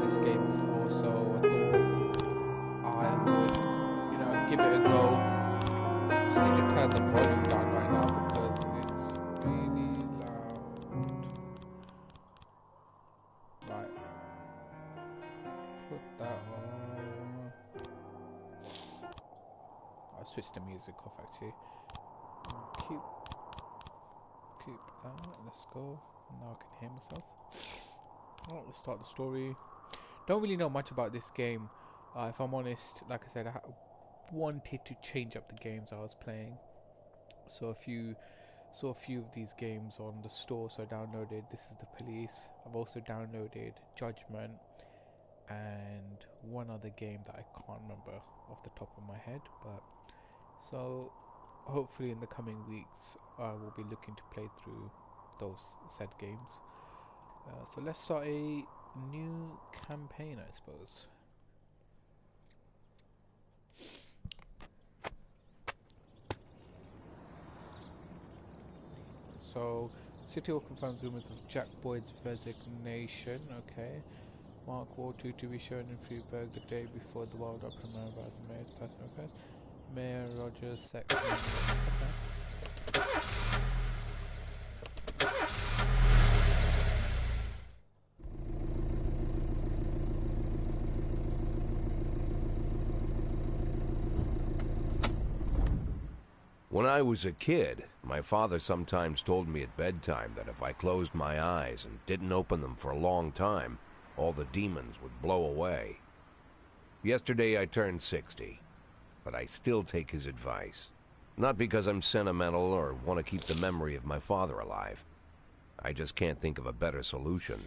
this game before, so I thought I would, give it a go. Just need to turn the volume down right now because it's really loud. Right, put that on. I'll switch the music off actually. Keep that. Let's go. Now I can hear myself. Alright, let's start the story. Don't really know much about this game. If I'm honest, like I said, I wanted to change up the games I was playing. So saw a few of these games on the store, so I downloaded This Is the Police. I've also downloaded Judgment and one other game that I can't remember off the top of my head. But so hopefully in the coming weeks I will be looking to play through those said games. So let's start a new campaign, I suppose. So, City Hall confirms rumors of Jack Boyd's resignation. Okay. Mark Ward 2 to be shown in Freeburg the day before the Wild Up premiere about the mayor's personal affairs. Mayor Rogers Sexton. When I was a kid, my father sometimes told me at bedtime that if I closed my eyes and didn't open them for a long time, all the demons would blow away. Yesterday I turned 60, but I still take his advice. Not because I'm sentimental or want to keep the memory of my father alive. I just can't think of a better solution.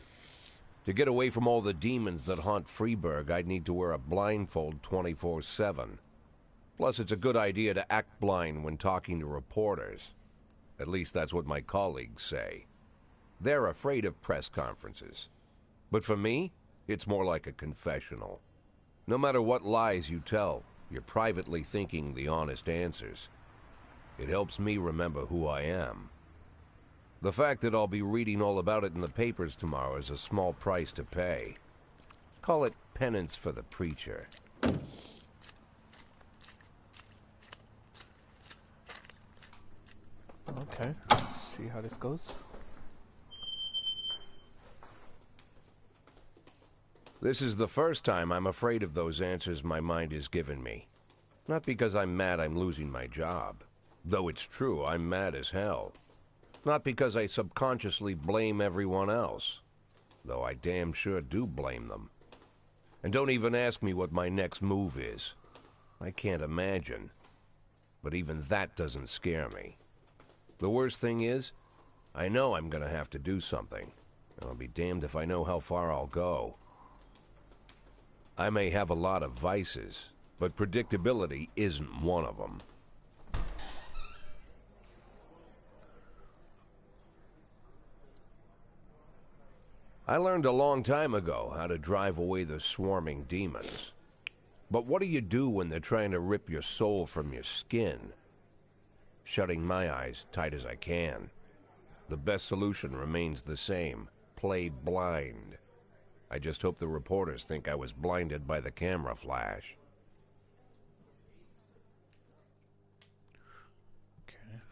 To get away from all the demons that haunt Freeburg, I'd need to wear a blindfold 24/7. Plus, it's a good idea to act blind when talking to reporters. At least that's what my colleagues say. They're afraid of press conferences. But for me, it's more like a confessional. No matter what lies you tell, you're privately thinking the honest answers. It helps me remember who I am. The fact that I'll be reading all about it in the papers tomorrow is a small price to pay. Call it penance for the preacher. Okay, see how this goes. This is the first time I'm afraid of those answers my mind has given me. Not because I'm mad I'm losing my job. Though it's true, I'm mad as hell. Not because I subconsciously blame everyone else. Though I damn sure do blame them. And don't even ask me what my next move is. I can't imagine. But even that doesn't scare me. The worst thing is, I know I'm gonna have to do something. I'll be damned if I know how far I'll go. I may have a lot of vices, but predictability isn't one of them. I learned a long time ago how to drive away the swarming demons. But what do you do when they're trying to rip your soul from your skin? Shutting my eyes tight as I can. The best solution remains the same. Play blind. I just hope the reporters think I was blinded by the camera flash. Okay.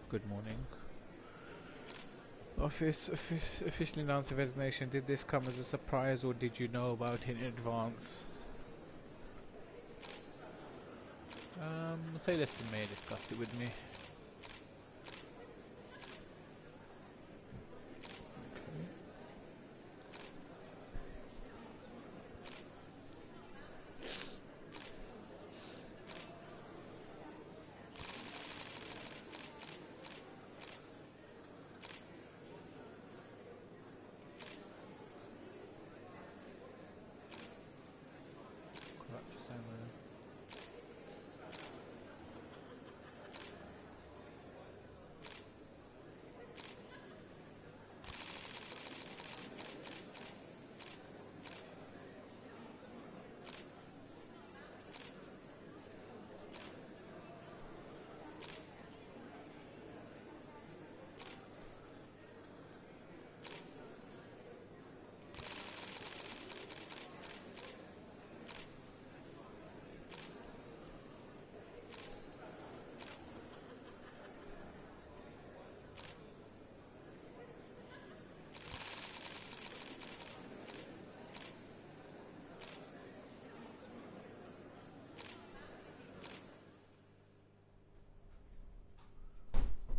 Good morning. Office officially announced the resignation. Did this come as a surprise or did you know about it in advance? Say less than May discussed it with me.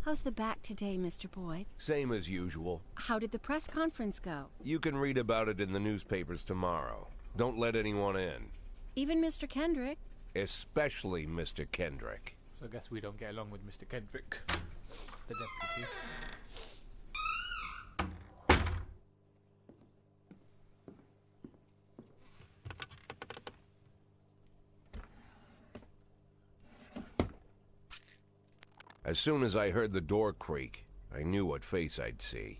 How's the back today, Mr. Boyd? Same as usual. How did the press conference go? You can read about it in the newspapers tomorrow. Don't let anyone in. Even Mr. Kendrick? Especially Mr. Kendrick. So I guess we don't get along with Mr. Kendrick, the deputy. As soon as I heard the door creak, I knew what face I'd see.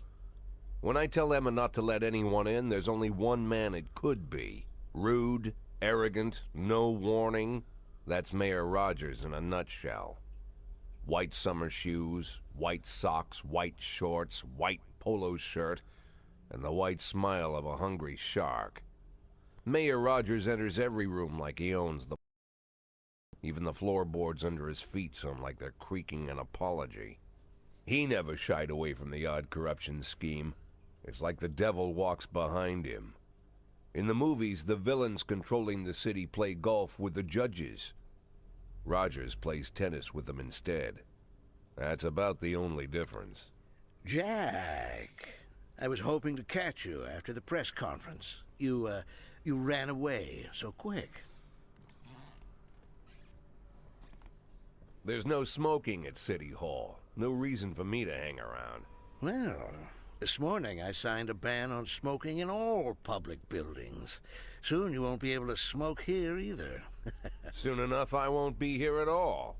When I tell Emma not to let anyone in, there's only one man it could be. Rude, arrogant, no warning. That's Mayor Rogers in a nutshell. White summer shoes, white socks, white shorts, white polo shirt, and the white smile of a hungry shark. Mayor Rogers enters every room like he owns the... Even the floorboards under his feet sound like they're creaking an apology. He never shied away from the odd corruption scheme. It's like the devil walks behind him. In the movies, the villains controlling the city play golf with the judges. Rogers plays tennis with them instead. That's about the only difference. Jack, I was hoping to catch you after the press conference. You ran away so quick. There's no smoking at City Hall. No reason for me to hang around. Well, this morning I signed a ban on smoking in all public buildings. Soon you won't be able to smoke here either. Soon enough I won't be here at all.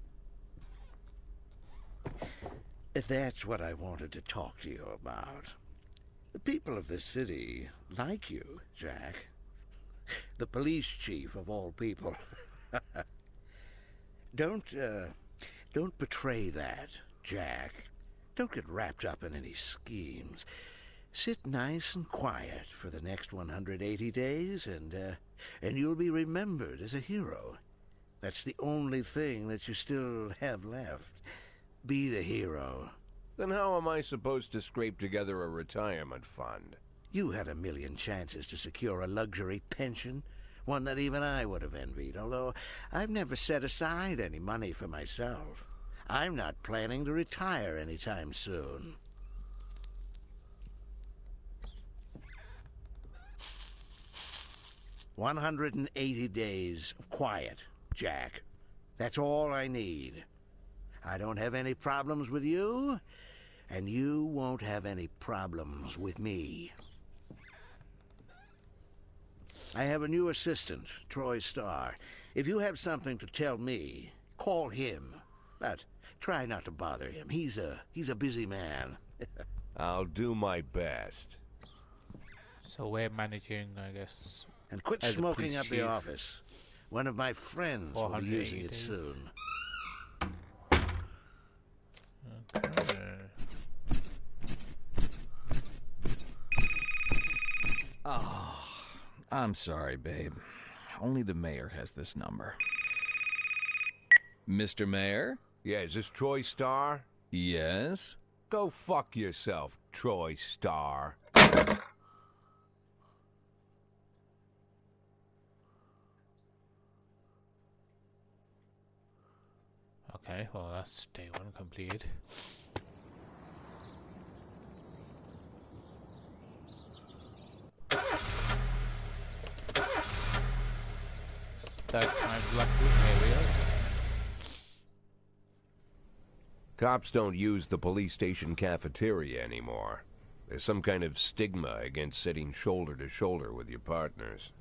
That's what I wanted to talk to you about. The people of this city like you, Jack. The police chief of all people. Don't betray that, Jack. Don't get wrapped up in any schemes. Sit nice and quiet for the next 180 days, and you'll be remembered as a hero. That's the only thing that you still have left. Be the hero. Then how am I supposed to scrape together a retirement fund? You had a million chances to secure a luxury pension, one that even I would have envied, although I've never set aside any money for myself. I'm not planning to retire anytime soon. "180 days of quiet, Jack. That's all I need. I don't have any problems with you, and you won't have any problems with me. I have a new assistant, Troy Starr. If you have something to tell me, call him. But try not to bother him. He's a busy man." I'll do my best. So we're managing, I guess. And quit As a smoking police up the chief. office. One of my friends will be 480 using it days. soon. Okay. Oh, I'm sorry, babe. Only the mayor has this number. Mr. Mayor? Yeah, is this Troy Starr? Yes? Go fuck yourself, Troy Starr. Okay, well that's day one completed. Third time's lucky, here we are. Cops don't use the police station cafeteria anymore. There's some kind of stigma against sitting shoulder to shoulder with your partners.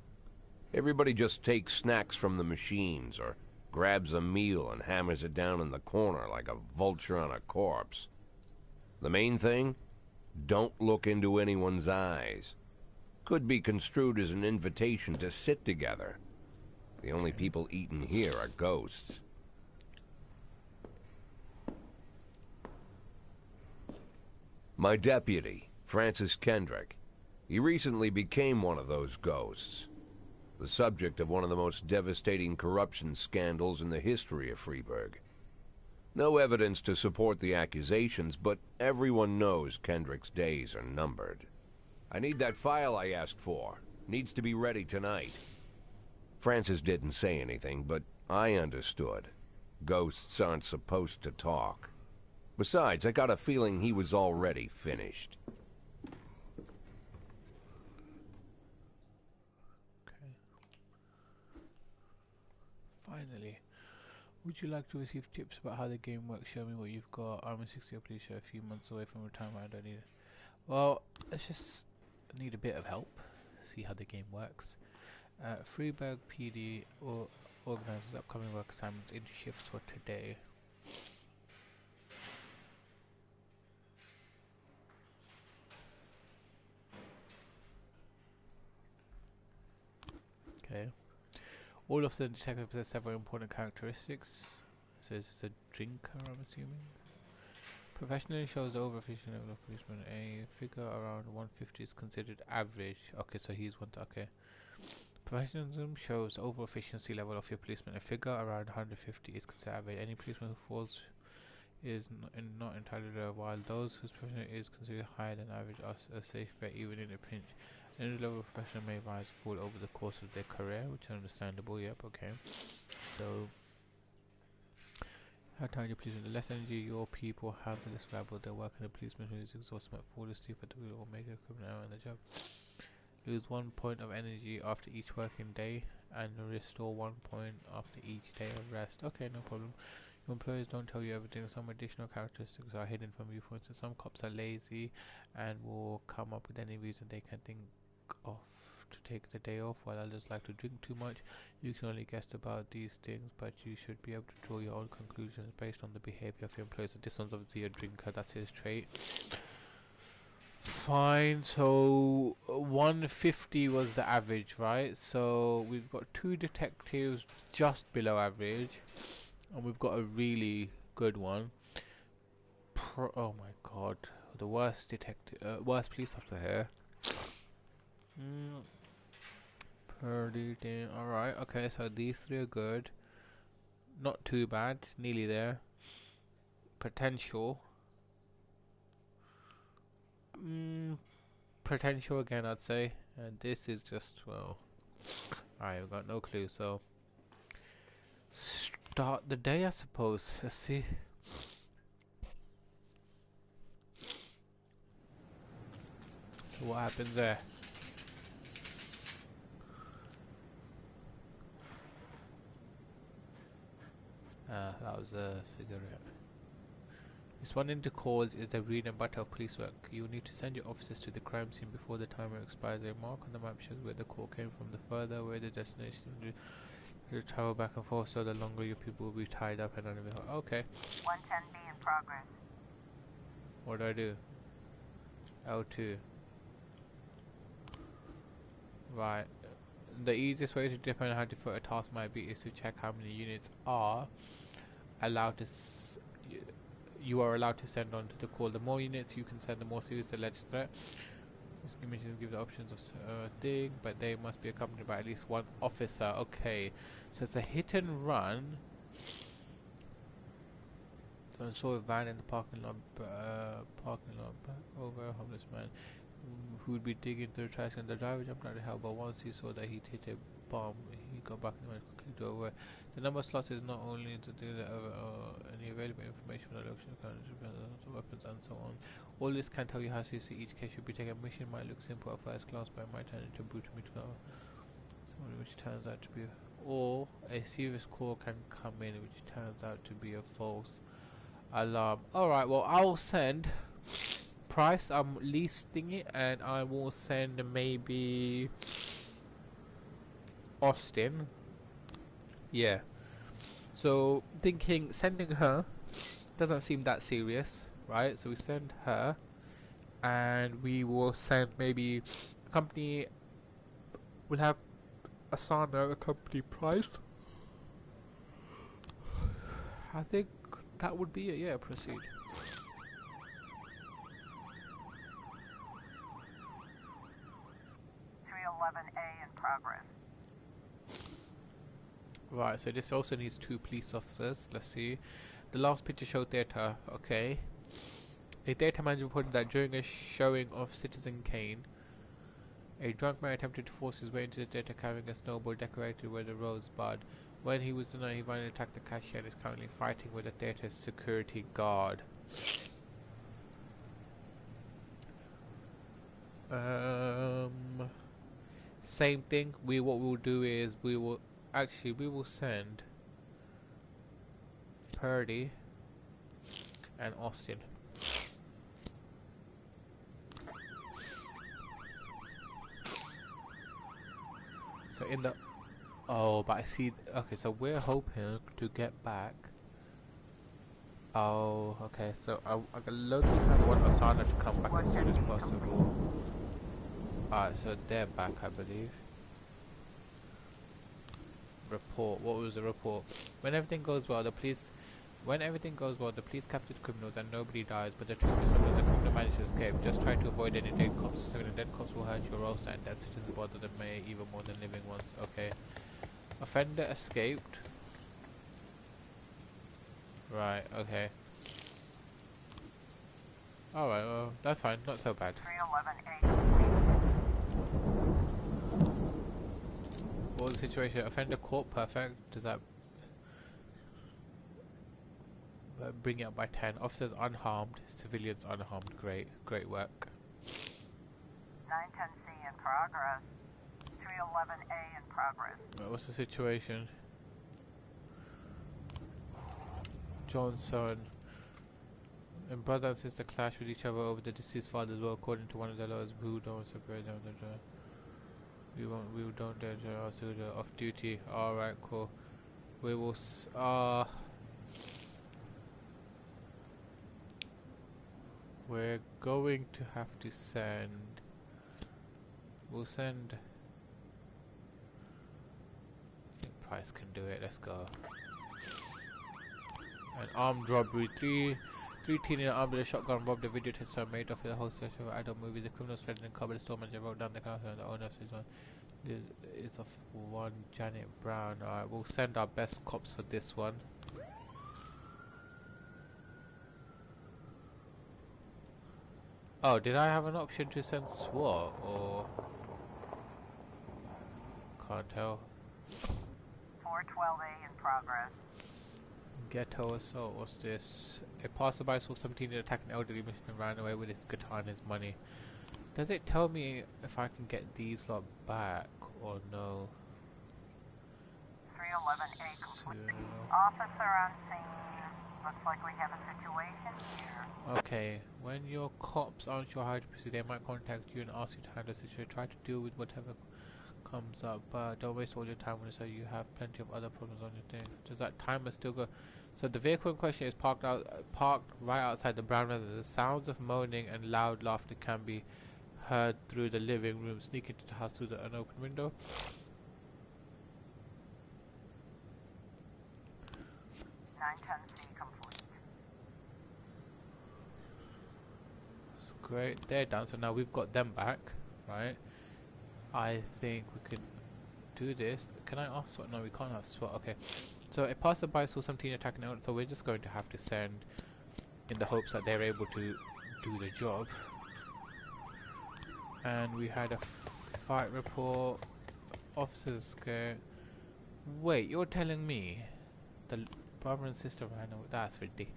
Everybody just takes snacks from the machines or grabs a meal and hammers it down in the corner like a vulture on a corpse. The main thing? Don't look into anyone's eyes. Could be construed as an invitation to sit together. The only people eating here are ghosts. My deputy, Francis Kendrick. He recently became one of those ghosts. The subject of one of the most devastating corruption scandals in the history of Freeburg. No evidence to support the accusations, but everyone knows Kendrick's days are numbered. I need that file I asked for. Needs to be ready tonight. Francis didn't say anything, but I understood. Ghosts aren't supposed to talk. Besides, I got a feeling he was already finished. Okay. Finally. Would you like to receive tips about how the game works? Show me what you've got. I'm a 60-year police show, a few months away from retirement. I don't need it. Well, let's just need a bit of help. See how the game works. Freeburg PD organizes upcoming work assignments into shifts for today. Okay. All of the detectives possess several important characteristics. So is this a drinker, I'm assuming? Professionally shows over efficient level of policeman. A figure around 150 is considered average. Okay, so he's one. Okay. Professionalism shows over efficiency level of your policeman. A figure around 150 is considered average. Any policeman who falls is not entitled to, while those whose profession is considered higher than average are a safe bet even in a pinch. Any level of professional may rise or fall over the course of their career, which is understandable. Yep, okay. So, how tired your policeman? The less energy your people have, the less valuable their work, and the policeman who is exhausted might fall asleep at the wheel or make a criminal error in the job. Lose 1 point of energy after each working day, and restore 1 point after each day of rest. Okay, no problem. Your employers don't tell you everything. Some additional characteristics are hidden from you. For instance, some cops are lazy and will come up with any reason they can think of to take the day off, while others like to drink too much. You can only guess about these things, but you should be able to draw your own conclusions based on the behavior of your employees. So this one's obviously a drinker, that's his trait. Fine, so 150 was the average, right? So we've got 2 detectives just below average, and we've got a really good one. Oh my god, the worst detective, worst police officer here. Pretty damn. Alright, okay, so these 3 are good. Not too bad, nearly there. Potential. Potential again, I'd say. And this is just, well, I've got no clue, so start the day, I suppose. Let's see. So what happens there? That was a cigarette. Responding to calls is the bread and butter of police work. You will need to send your officers to the crime scene before the timer expires. A mark on the map shows where the call came from. The further away the destination, you travel back and forth, so the longer your people will be tied up and unavailable. Okay. 110B in progress. What do I do? L2. Right. The easiest way to determine how difficult a task might be is to check how many units are allowed to you are allowed to send onto the call. The more units you can send, the more serious the alleged threat. This images give the options of thing, but they must be accompanied by at least 1 officer. Okay, so it's a hit and run. So I saw a van in the parking lot back over a homeless man who would be digging through the trash, and the driver jumped out of hell, but once he saw that he'd hit a bomb, he got back and quickly drove away. The number of slots is not only to do the any available information on the location of weapons and so on. All this can tell you how seriously each case should be taken. Mission might look simple at first glance, but it might turn into a brutal meeting, which turns out to be, or a serious call can come in, which turns out to be a false alarm. Alright, well, I'll send Price. I'm listing it, and I will send maybe Austin. Yeah. So thinking sending her doesn't seem that serious, right? So we send her, and we will send maybe a company. We'll have Asana accompany Price. I think that would be it. Yeah, proceed. 311A in progress. Right, so this also needs 2 police officers. Let's see. The last picture showed data. Okay. A data manager reported that during a showing of Citizen Kane, a drunk man attempted to force his way into the data carrying a snowball decorated with a rosebud. When he was denied, he violently attacked the cashier and is currently fighting with the theater's security guard. Same thing. What we'll do is we will send Purdy and Austin. So in the but I see. Okay, so we're hoping to get back. Oh, okay. So I low-key kind of want Asana to come back as soon as possible. Alright, so they're back, I believe. Report. What was the report? When everything goes well, the police capture the criminals and nobody dies, but the truth is sometimes the criminal manage to escape. Just try to avoid any dead cops. So the dead cops will hurt your roster and dead citizens bother the mayor even more than living ones. Okay. Offender escaped. Right, okay. Alright, well, that's fine. Not so bad. 311A. What was the situation? Offender caught, perfect. Does that bring it up by 10? Officers unharmed, civilians unharmed. Great, great work. 910C in progress. 311A in progress. What's the situation? Johnson and brother and sister clash with each other over the deceased father as well, according to one of the lawyers who don't separate them. We don't dare us off duty. Alright, cool. We will we're going to have to send. We'll send. I think Price can do it. Let's go. An armed robbery. Three teenagers armed with a shotgun robbed a video tester made off with a whole section of adult movies. The criminals fled and covered the store manager wrote down the count and the owner of his one. This is of one Janet Brown. Alright, we'll send our best cops for this one. Oh, did I have an option to send SWAT or can't tell. 412A in progress. Ghetto assault, what's this? A passerby saw 17 attack an elderly man and ran away with his guitar and his money. Does it tell me if I can get these lot back or no? 311A complete. Officer on scene. Looks like we have a situation here. Okay, when your cops aren't sure how to proceed, they might contact you and ask you to handle the situation. Try to deal with whatever comes up, but don't waste all your time on it, so you have plenty of other problems on your thing. Does that timer still go? So the vehicle in question is parked right outside the brown residence. The sounds of moaning and loud laughter can be heard through the living room. Sneak into the house through the unopened window. C complete. That's great. They're done. So now we've got them back, right? I think we could do this. Can I ask SWAT? No, we can't have SWAT. Okay. So a passerby saw some teen attacking out, so we're just going to have to send in the hopes that they're able to do the job. And we had a fight report. Officers scared. Wait, you're telling me the brother and sister ran away? That's ridiculous.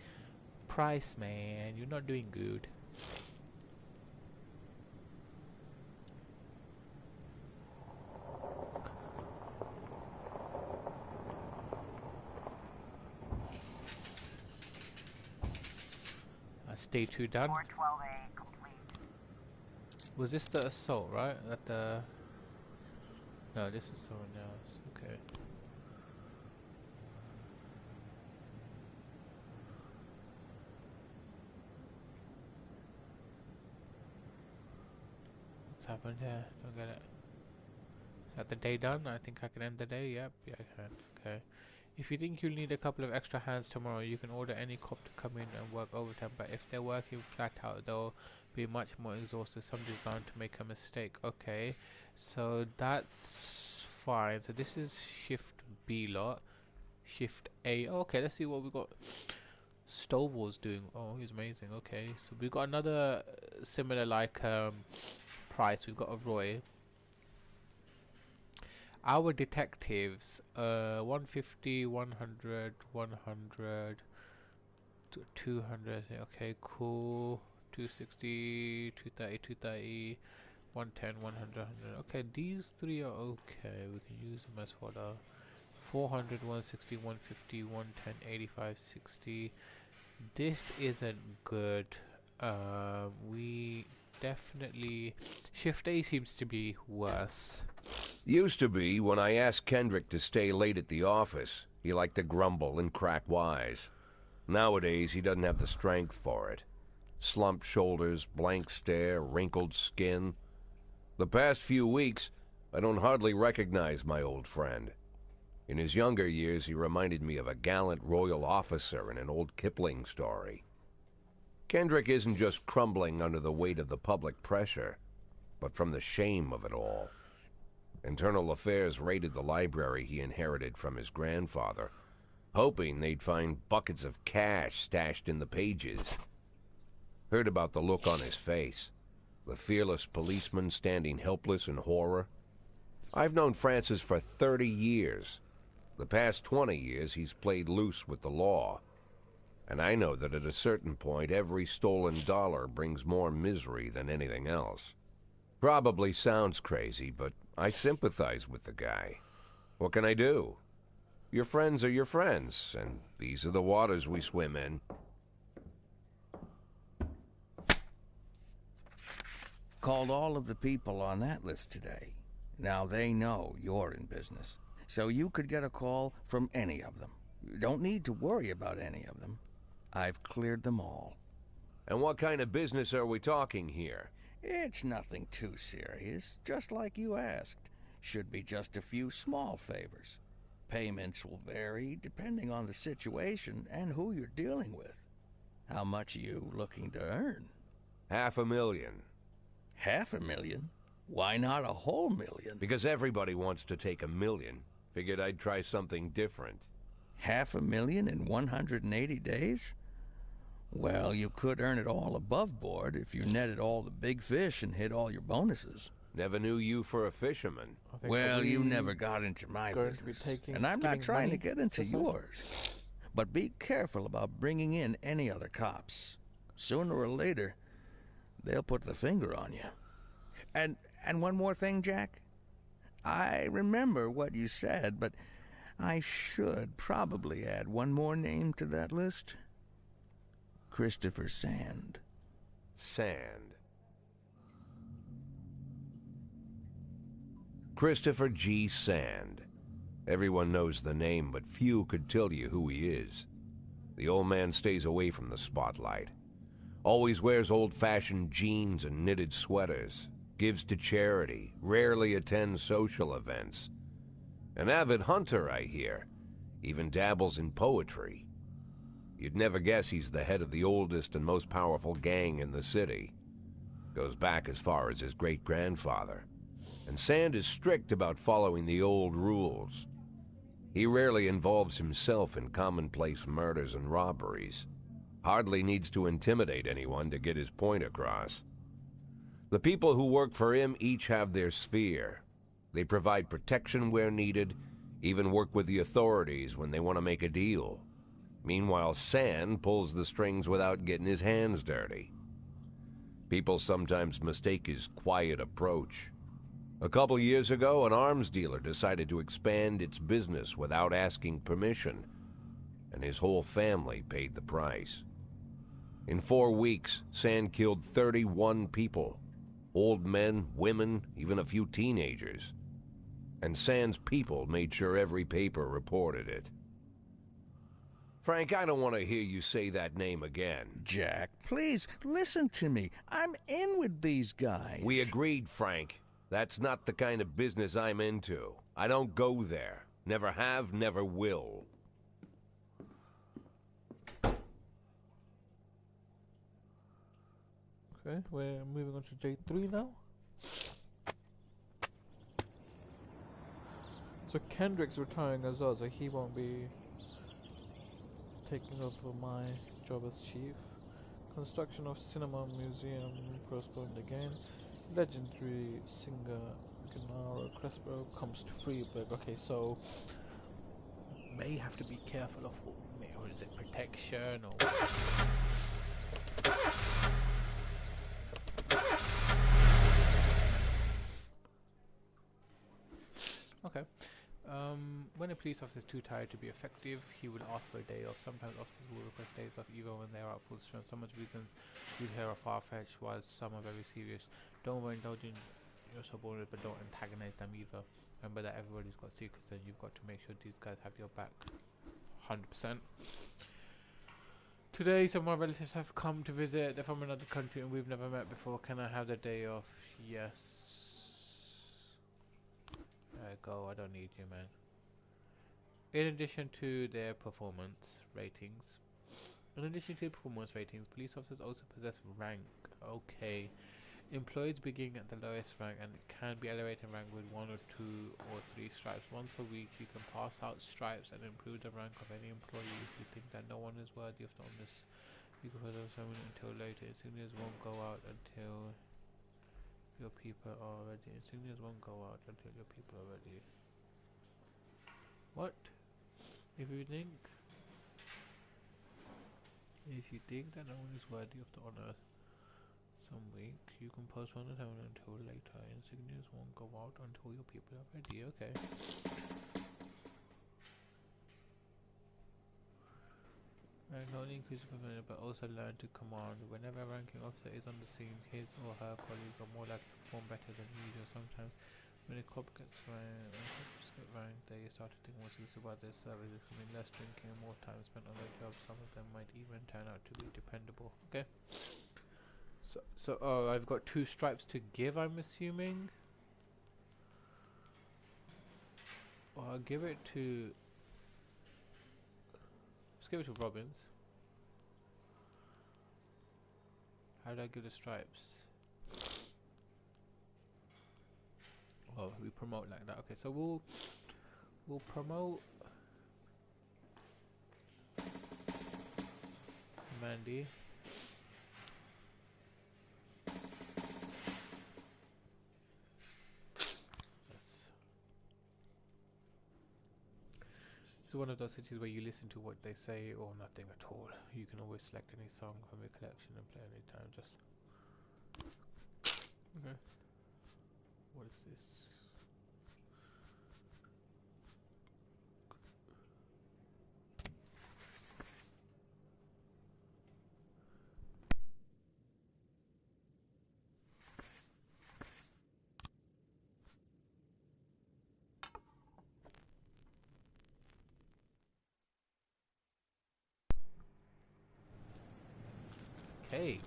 Price, man, you're not doing good. Day 2 done. 412A complete. Was this the assault, right? No, this is someone else. Okay. What's happened here? Don't get it. Is that the day done? I think I can end the day. Yep, yeah, I can. Okay. If you think you'll need a couple of extra hands tomorrow, you can order any cop to come in and work overtime, but if they're working flat out, they'll be much more exhausted. Somebody's bound to make a mistake. Okay, so that's fine. So this is shift B lot. Shift A. Okay, let's see what we got. Stovall's doing. Oh, he's amazing. Okay, so we've got another similar like price. We've got a Roy. Our detectives, 150, 100, 100, 200. Okay, cool. 260, 230, 230, 110, 100, 100. Okay, these three are okay. We can use them as fodder. 400, 160, 150, 110, 85, 60. This isn't good. We definitely... Shift A seems to be worse. Used to be when I asked Kendrick to stay late at the office, he liked to grumble and crack wise. Nowadays, he doesn't have the strength for it. Slumped shoulders, blank stare, wrinkled skin. The past few weeks, I don't hardly recognize my old friend. In his younger years, he reminded me of a gallant royal officer in an old Kipling story. Kendrick isn't just crumbling under the weight of the public pressure, but from the shame of it all. Internal Affairs raided the library he inherited from his grandfather, hoping they'd find buckets of cash stashed in the pages. Heard about the look on his face, the fearless policeman standing helpless in horror. I've known Francis for 30 years. The past 20 years he's played loose with the law. And I know that at a certain point every stolen dollar brings more misery than anything else. Probably sounds crazy, but I sympathize with the guy. What can I do? Your friends are your friends, and these are the waters we swim in. Called all of the people on that list today. Now they know you're in business, so you could get a call from any of them. You don't need to worry about any of them. I've cleared them all. And what kind of business are we talking here? It's nothing too serious, just like you asked. Should be just a few small favors. Payments will vary depending on the situation and who you're dealing with. How much are you looking to earn? $500,000. $500,000? Why not a whole million? Because everybody wants to take $1 million. Figured I'd try something different. $500,000 in 180 days? Well, you could earn it all above board if you netted all the big fish and hit all your bonuses. Never knew you for a fisherman. Well, you never got into my business, and I'm not trying to get into yours. But be careful about bringing in any other cops. Sooner or later, they'll put the finger on you. And one more thing, Jack. I remember what you said, but I should probably add one more name to that list. Christopher Sand. Sand. Christopher G. Sand. Everyone knows the name, but few could tell you who he is. The old man stays away from the spotlight. Always wears old-fashioned jeans and knitted sweaters. Gives to charity. Rarely attends social events. An avid hunter, I hear. Even dabbles in poetry. You'd never guess he's the head of the oldest and most powerful gang in the city. Goes back as far as his great-grandfather. And Sand is strict about following the old rules. He rarely involves himself in commonplace murders and robberies. Hardly needs to intimidate anyone to get his point across. The people who work for him each have their sphere. They provide protection where needed, even work with the authorities when they want to make a deal. Meanwhile, Sand pulls the strings without getting his hands dirty. People sometimes mistake his quiet approach. A couple years ago, an arms dealer decided to expand its business without asking permission, and his whole family paid the price. In 4 weeks, Sand killed 31 people. Old men, women, even a few teenagers. And Sand's people made sure every paper reported it. Frank, I don't want to hear you say that name again. Jack, please, listen to me. I'm in with these guys. We agreed, Frank. That's not the kind of business I'm into. I don't go there. Never have, never will. Okay, we're moving on to J3 now. So Kendrick's retiring as well, so he won't be taking over my job as chief. Construction of cinema museum postponed again. Legendary singer Gennaro Crespo comes to Freeburg. Okay, so may have to be careful of, or is it protection or okay. When a police officer is too tired to be effective, he will ask for a day off. Sometimes officers will request days off even when they are out full strength. Some of the reasons you hear are far-fetched, while some are very serious. Don't overindulge in your subordinates, but don't antagonize them either. Remember that everybody's got secrets, and you've got to make sure these guys have your back. 100%. Today, some of my relatives have come to visit. They're from another country, and we've never met before. Can I have the day off? Yes. There you go. I don't need you, man. In addition to their performance ratings, police officers also possess rank. Okay. Employees begin at the lowest rank and can be elevated in rank with 1 or 2 or 3 stripes. Once a week you can pass out stripes and improve the rank of any employee. If you think that no one is worthy of the honors, you can put them until later. Insignias won't go out until your people are ready. Insignias won't go out until your people are ready. What? If you think that no one is worthy of the honor some week, you can postpone the ceremony until later. Insignias won't go out until your people are ready. Okay. Not only increase performance, but also learn to command. Whenever a ranking officer is on the scene, his or her colleagues are more likely to perform better than usual. Sometimes, when a cop gets ranked, they start to think more seriously about their services, mean less drinking and more time spent on their jobs. Some of them might even turn out to be dependable. Okay. So I've got 2 stripes to give, I'm assuming. Or I'll give it to... Let's give it to Robbins. How do I give the stripes? Oh, we promote like that. Okay, so we'll promote Mandy. Yes. It's one of those cities where you listen to what they say or nothing at all. You can always select any song from your collection and play anytime. Just okay. What is this? Okay.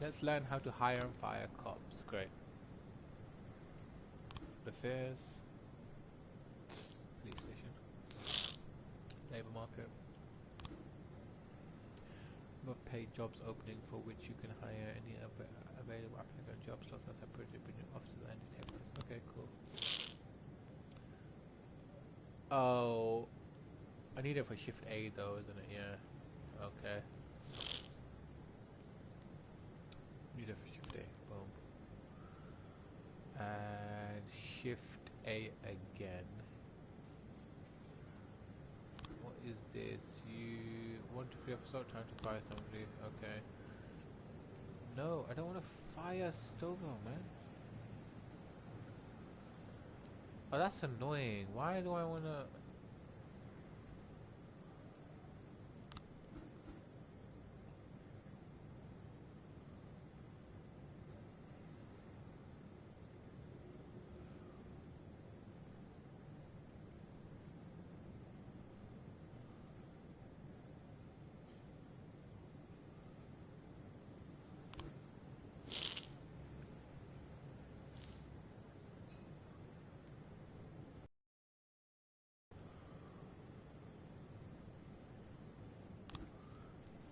Let's learn how to hire and fire cops. Great. Affairs. Police station. Labour market. Not paid jobs opening for which you can hire any available applicant. Job slots are separated between officers and detectives. Okay, cool. Oh, I need it for shift A though, isn't it? Yeah. Okay. Need it for shift A. Boom. And shift A again. What is this? You want to free up assault time to fire somebody? Okay. No, I don't want to fire Stovall, man. Oh, that's annoying. Why do I want to...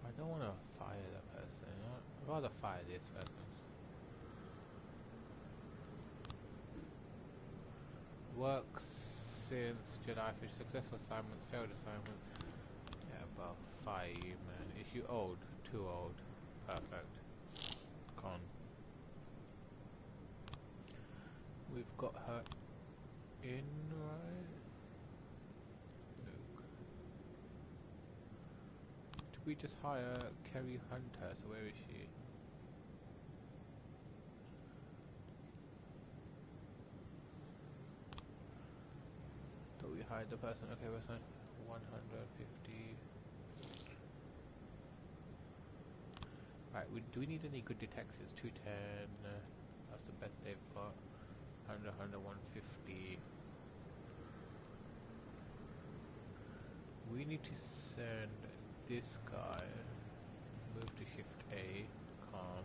I don't want to fire that person. I'd rather fire this person. Works since July for successful assignments, failed assignment. Yeah, but fire you, man. If you old, too old. Perfect. Con. We've got her in, right? Luke. we just hire Kerry Hunter? So where is she? Thought we hired the person. Okay, we're saying 150. Right, do we need any good detectives? 210. That's the best they've got. 100, 150. We need to send this guy, move to shift A, calm,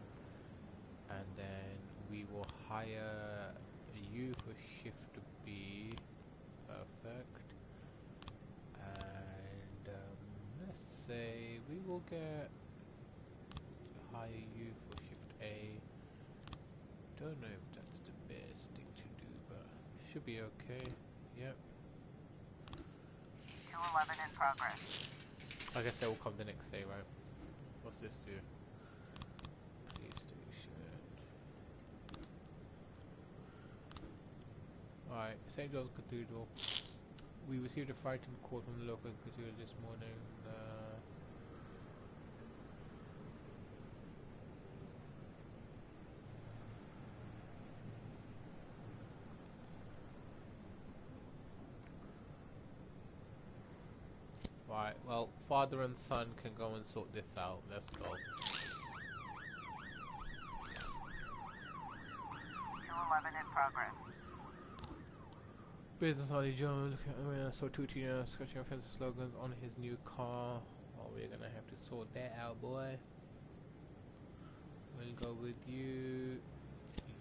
and then we will hire you for shift B, perfect, and let's say we will hire you for shift A. Don't know if that's the best thing to do, but should be okay. Yep. 211 in progress. I guess that will come the next day, right? What's this do? Police station. Alright, St. John's Cathedral. We received a frightened call from the local cathedral this morning. Right, well, father and son can go and sort this out. Let's go. 211 in progress. Business Ollie Jones, so two teenagers scratching offensive slogans on his new car. Oh, we're gonna have to sort that out, boy. We'll go with you,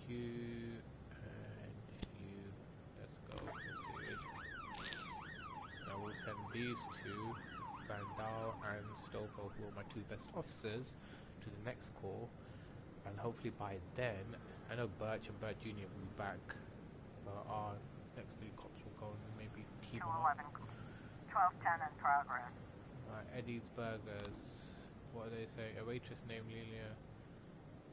you, and you. Let's go. Proceed. Now we'll send these two, Vandal and Stoker, who are my two best officers, to the next call. And hopefully by then, I know Birch and Birch Jr. will be back, but our next three cops will go and maybe team up. 1210 in progress. Right, Eddie's Burgers. What do they say? A waitress named Lilia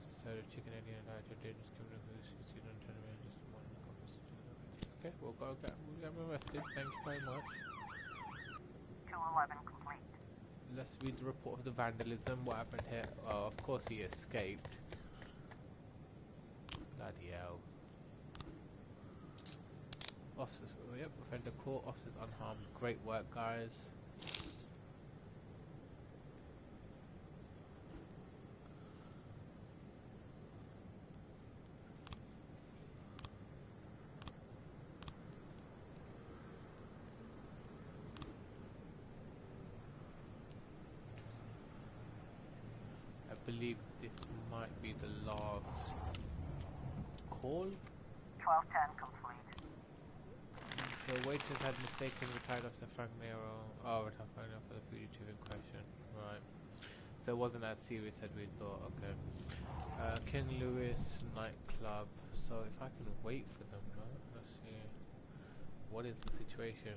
just served a chicken Eddie and I today just coming up with this. You don't turn around just one coffee. Okay, we'll go get him arrested. Thank you very much. 211 complete. Let's read the report of the vandalism. What happened here? Oh, of course he escaped. Bloody hell. Officers, yep, offender caught, officers unharmed. Great work, guys. I believe this might be the last call. 1210 complete. The waitress had mistakenly retired Officer Frank Nero. Oh, retired Frank Nero for the fugitive in question. Right. So it wasn't as serious as we thought. Okay. King Louis nightclub. So if I can wait for them, right? Let's see. What is the situation?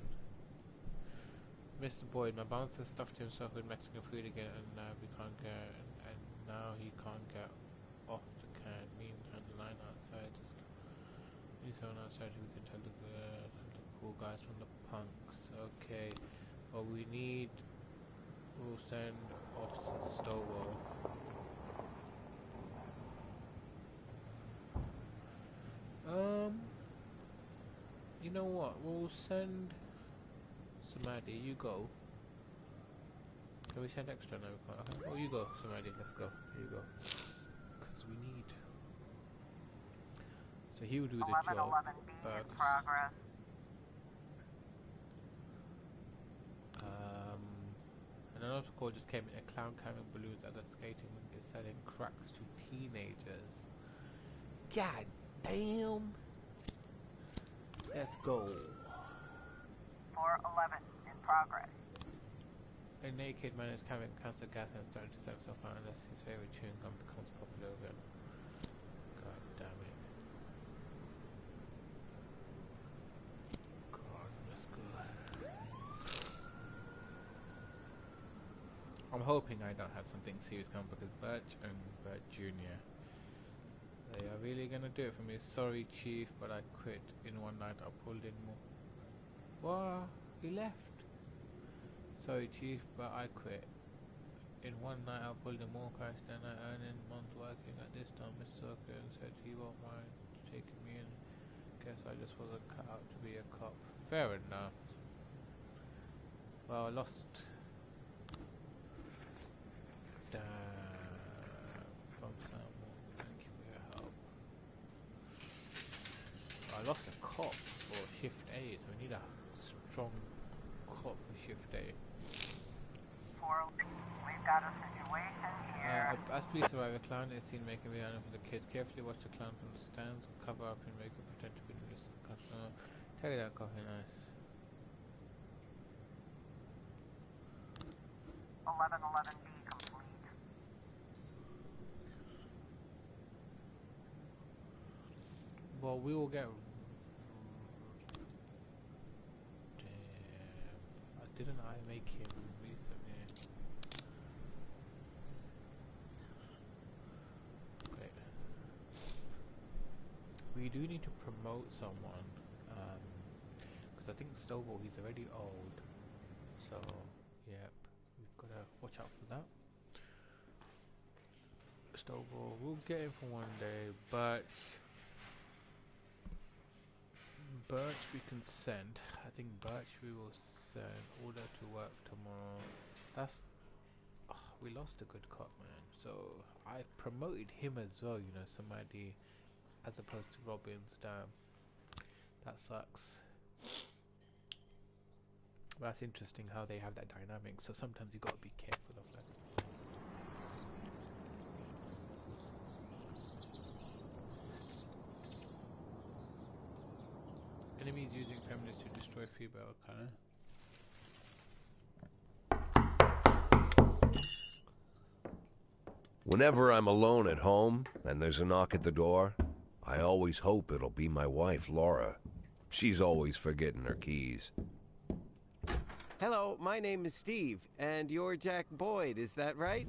Mr. Boyd, my bouncer stuffed himself with Mexican food again, and now we can't get. And now he can't get off the can. Me and the line outside. Need someone outside who can tell the cool guys from the punks. Okay. Well, we need. We'll send Officer Stowell. You know what? We'll send Samadhi. You go. Can we send extra now? Okay. Oh, you go, Samadhi. Let's go. Here you go. Because we need. So he will do the job. 1111B in progress. And another call just came in. A clown carrying balloons at a skating rink is selling cracks to teenagers. God damn. Let's go. 411 in progress. A naked man is carrying cancer gas and starting to set himself out unless his favorite chewing gum becomes popular again. God damn it. God, let's go. I'm hoping I don't have something serious coming because Birch and Birch Jr. They are really gonna do it for me. Sorry, Chief, but I quit. In one night I pulled in more. What? He left? Sorry, Chief, but I quit. In one night I pulled a more cash than I earned in months working at this time. Miss Circle said he won't mind taking me in. Guess I just wasn't cut out to be a cop. Fair enough. Well, I lost. From Sam. Thank you for your help. I lost a cop for shift A, so we need a strong cop for shift A. We've got a situation here. As police arrive, a clown is seen making the item for the kids. Carefully watch the clown from the stands, cover up and make a pretend to be the customer. Take it out, coffee, nice. 1111B complete. Well, we will get. Damn. Didn't I make him recently? Wait. We do need to promote someone. Because I think Stovall, he's already old. So, yep. We've got to watch out for that. Stovall, we'll get him for one day, but Birch we can send. I think Birch we will send. Order to work tomorrow. That's we lost a good cop, man. So I promoted him as well, you know, somebody as opposed to Robbins. Damn, that sucks. But that's interesting how they have that dynamic. So sometimes you gotta be careful of that. Enemies using feminists to destroy female kind. Whenever I'm alone at home and there's a knock at the door, I always hope it'll be my wife, Laura. She's always forgetting her keys. Hello, my name is Steve, and you're Jack Boyd, is that right?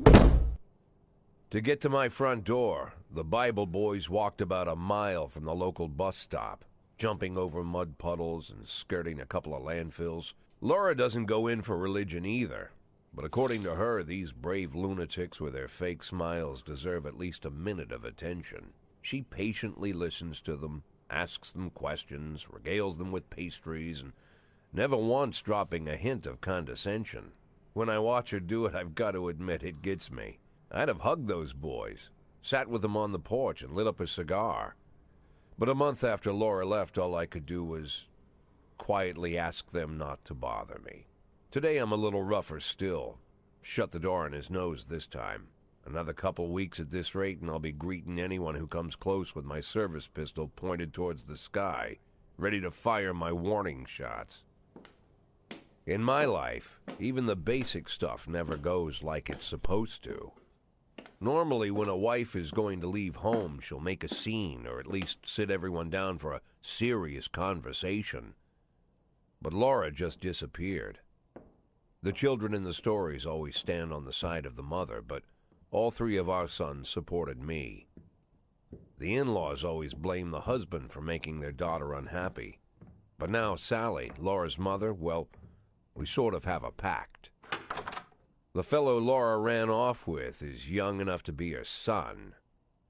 To get to my front door, the Bible boys walked about a mile from the local bus stop, jumping over mud puddles and skirting a couple of landfills. Laura doesn't go in for religion either, but according to her, these brave lunatics with their fake smiles deserve at least a minute of attention. She patiently listens to them, asks them questions, regales them with pastries, and never once dropping a hint of condescension. When I watch her do it, I've got to admit it gets me. I'd have hugged those boys, sat with them on the porch and lit up a cigar. But a month after Laura left, all I could do was quietly ask them not to bother me. Today I'm a little rougher still. Shut the door on his nose this time. Another couple weeks at this rate and I'll be greeting anyone who comes close with my service pistol pointed towards the sky, ready to fire my warning shots. In my life, even the basic stuff never goes like it's supposed to. Normally, when a wife is going to leave home, she'll make a scene, or at least sit everyone down for a serious conversation. But Laura just disappeared. The children in the stories always stand on the side of the mother, but all three of our sons supported me. The in-laws always blame the husband for making their daughter unhappy. But now Sally, Laura's mother, well, we sort of have a pact. The fellow Laura ran off with is young enough to be her son.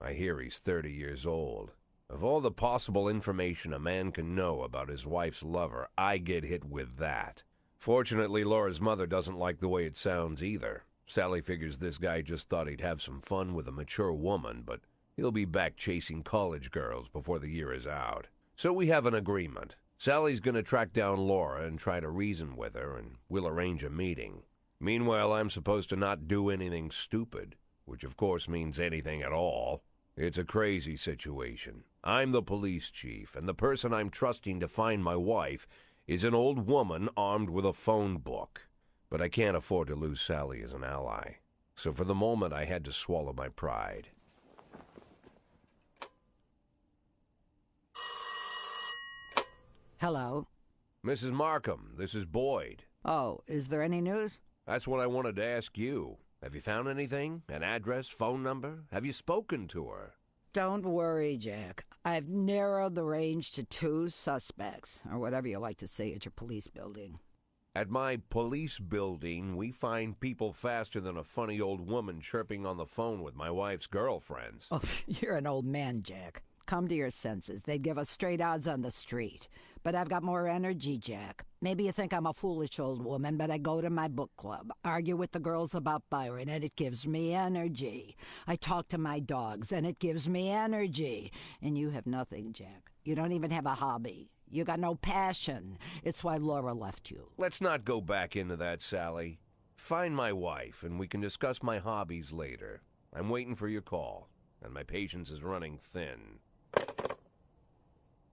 I hear he's 30 years old. Of all the possible information a man can know about his wife's lover, I get hit with that. Fortunately, Laura's mother doesn't like the way it sounds either. Sally figures this guy just thought he'd have some fun with a mature woman, but he'll be back chasing college girls before the year is out. So we have an agreement. Sally's going to track down Laura and try to reason with her, and we'll arrange a meeting. Meanwhile, I'm supposed to not do anything stupid, which of course means anything at all. It's a crazy situation. I'm the police chief, and the person I'm trusting to find my wife is an old woman armed with a phone book. But I can't afford to lose Sally as an ally. So for the moment, I had to swallow my pride. Hello. Mrs. Markham, this is Boyd. Oh, is there any news? That's what I wanted to ask you. Have you found anything? An address, phone number? Have you spoken to her? Don't worry, Jack. I've narrowed the range to 2 suspects, or whatever you like to say at your police building. At my police building, we find people faster than a funny old woman chirping on the phone with my wife's girlfriends. Oh, you're an old man, Jack. Come to your senses. They'd give us straight odds on the street. But I've got more energy, Jack. Maybe you think I'm a foolish old woman, but I go to my book club, argue with the girls about Byron, and it gives me energy. I talk to my dogs, and it gives me energy. And you have nothing, Jack. You don't even have a hobby. You got no passion. It's why Laura left you. Let's not go back into that, Sally. Find my wife, and we can discuss my hobbies later. I'm waiting for your call, and my patience is running thin.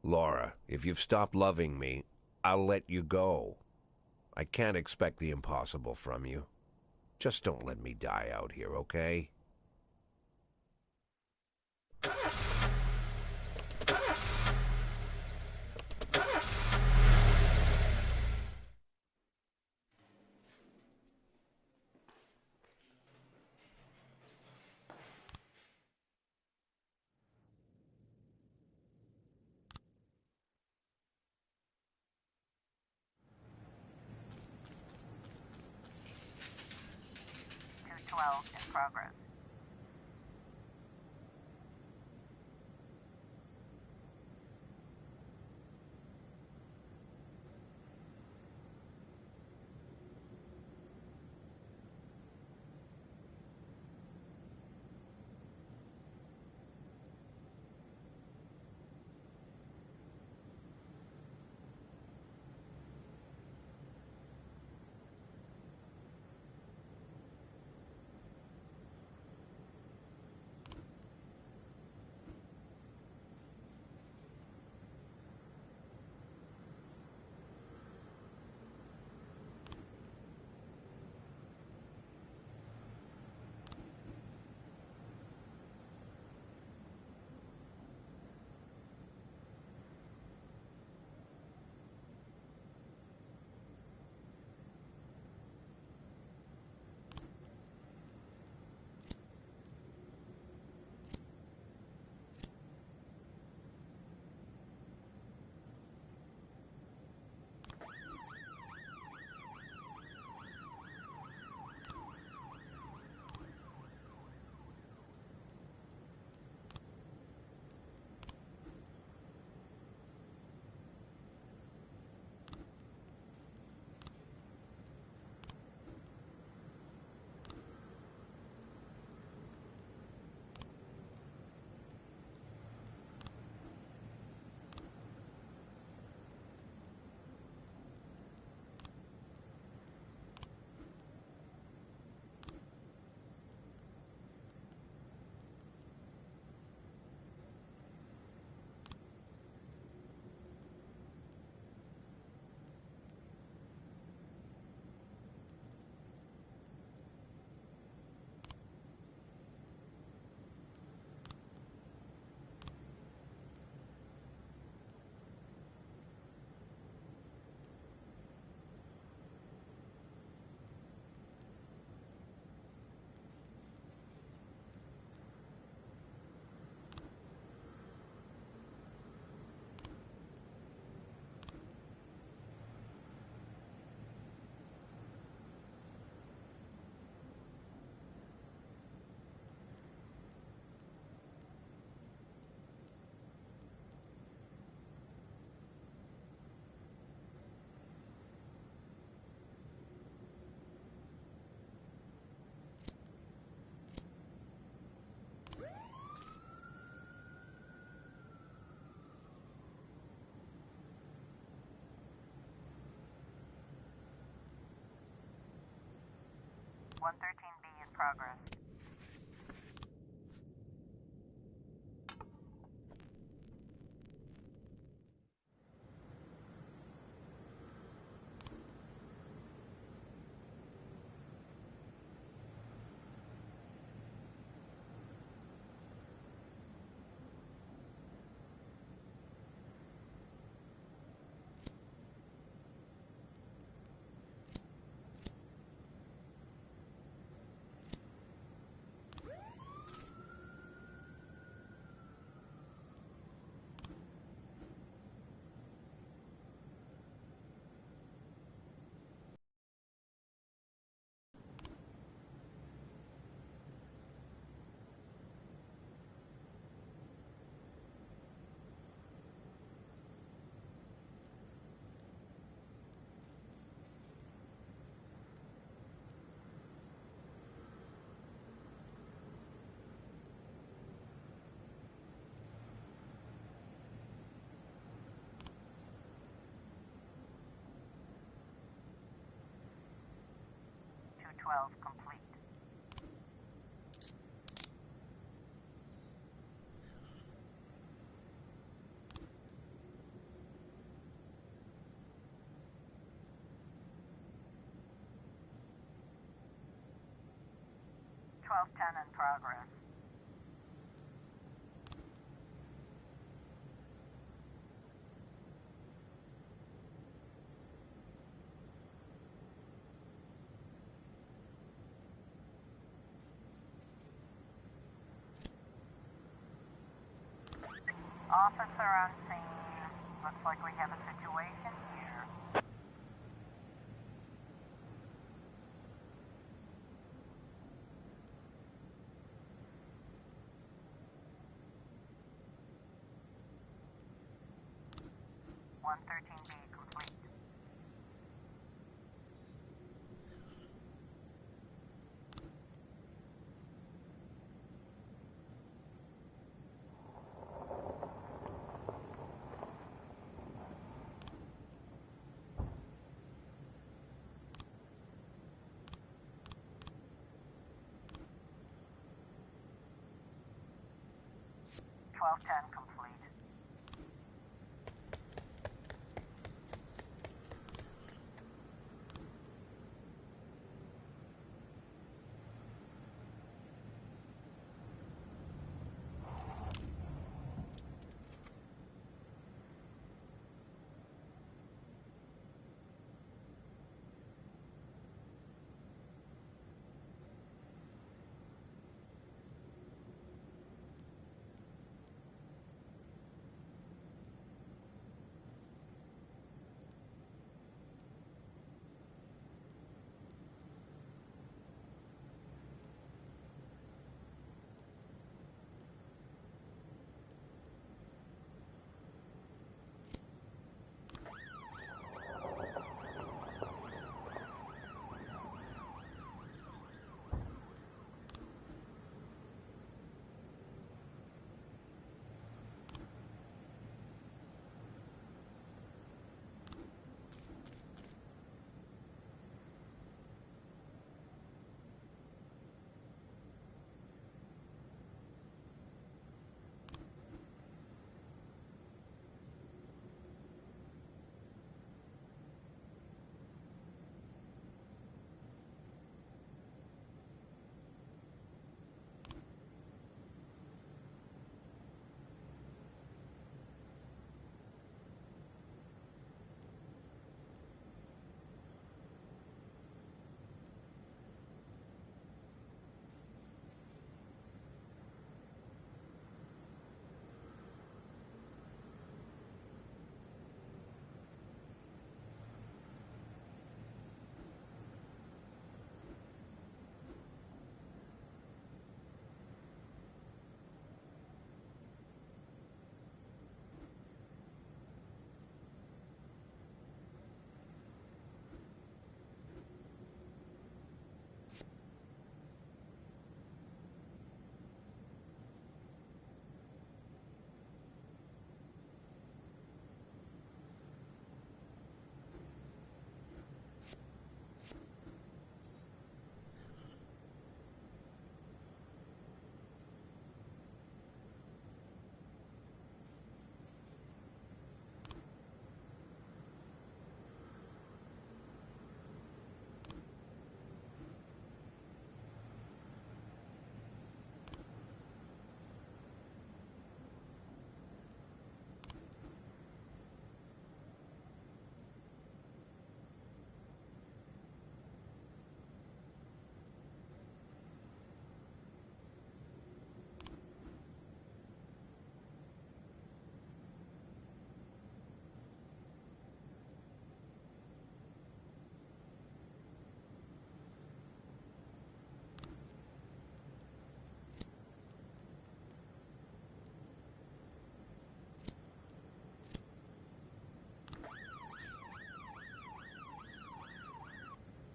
Laura, if you've stopped loving me, I'll let you go. I can't expect the impossible from you. Just don't let me die out here, okay? In progress. B in progress. 12 complete. In progress. Officer on scene. Looks like we have a situation here. B complete. (1210) complete.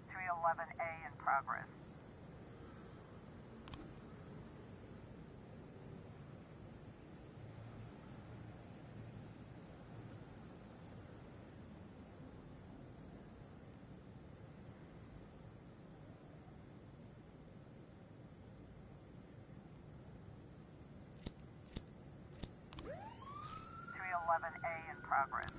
(311A) in progress. 311A in progress.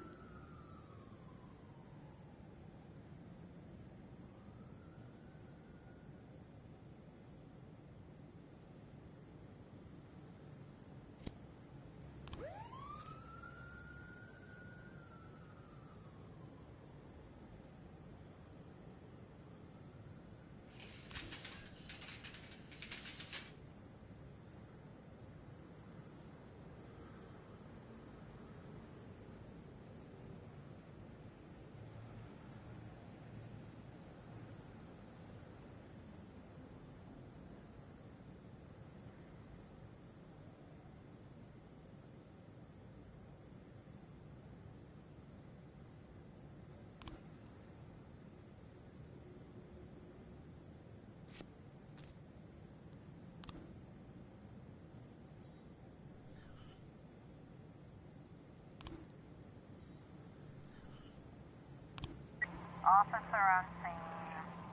Officer on scene.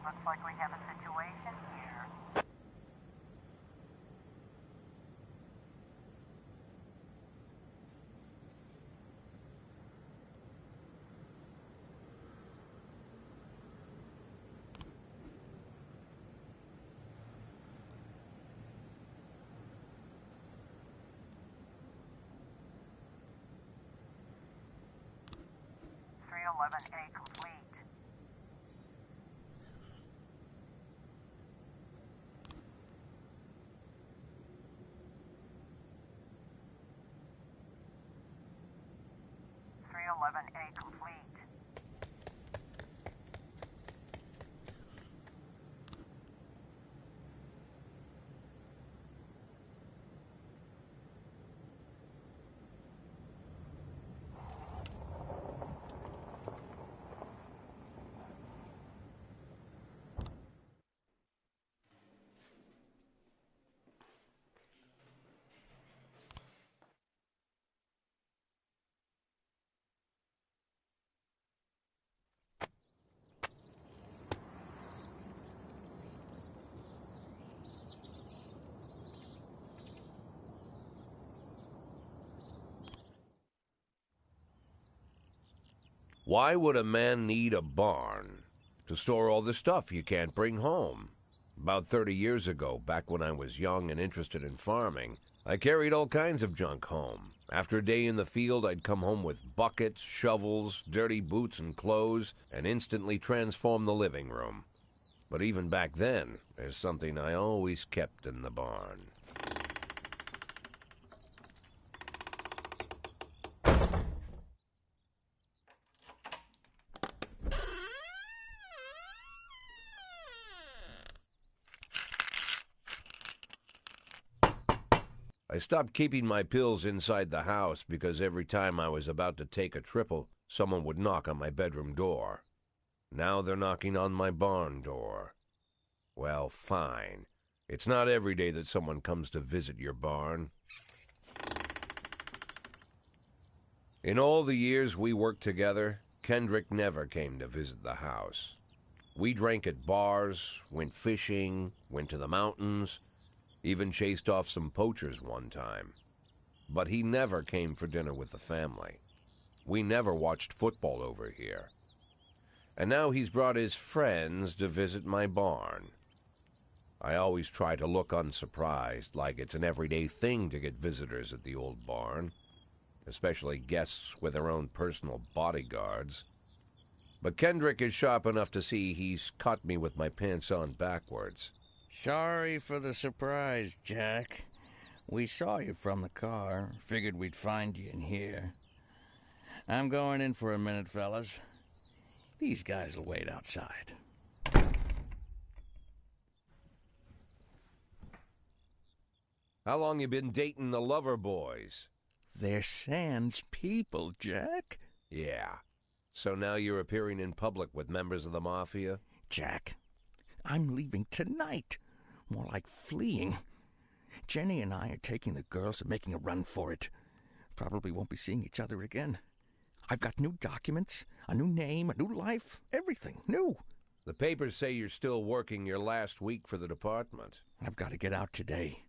Looks like we have a situation here. .311A complete. .311A complete. Why would a man need a barn? To store all the stuff you can't bring home. About 30 years ago, back when I was young and interested in farming, I carried all kinds of junk home. After a day in the field, I'd come home with buckets, shovels, dirty boots and clothes, and instantly transform the living room. But even back then, there's something I always kept in the barn. I stopped keeping my pills inside the house because every time I was about to take a triple, someone would knock on my bedroom door. Now they're knocking on my barn door. Well, fine. It's not every day that someone comes to visit your barn. In all the years we worked together, Kendrick never came to visit the house. We drank at bars, went fishing, went to the mountains, even chased off some poachers one time. But he never came for dinner with the family. We never watched football over here. And now he's brought his friends to visit my barn. I always try to look unsurprised, like it's an everyday thing to get visitors at the old barn, especially guests with their own personal bodyguards. But Kendrick is sharp enough to see he's caught me with my pants on backwards. Sorry for the surprise, Jack. We saw you from the car. Figured we'd find you in here. I'm going in for a minute, fellas. These guys will wait outside. How long you been dating the Lover Boys? They're Sans people, Jack. Yeah. So now you're appearing in public with members of the Mafia? Jack, I'm leaving tonight. More like fleeing. Jenny and I are taking the girls and making a run for it. Probably won't be seeing each other again. I've got new documents, a new name, a new life, everything new. The papers say you're still working your last week for the department. I've got to get out today.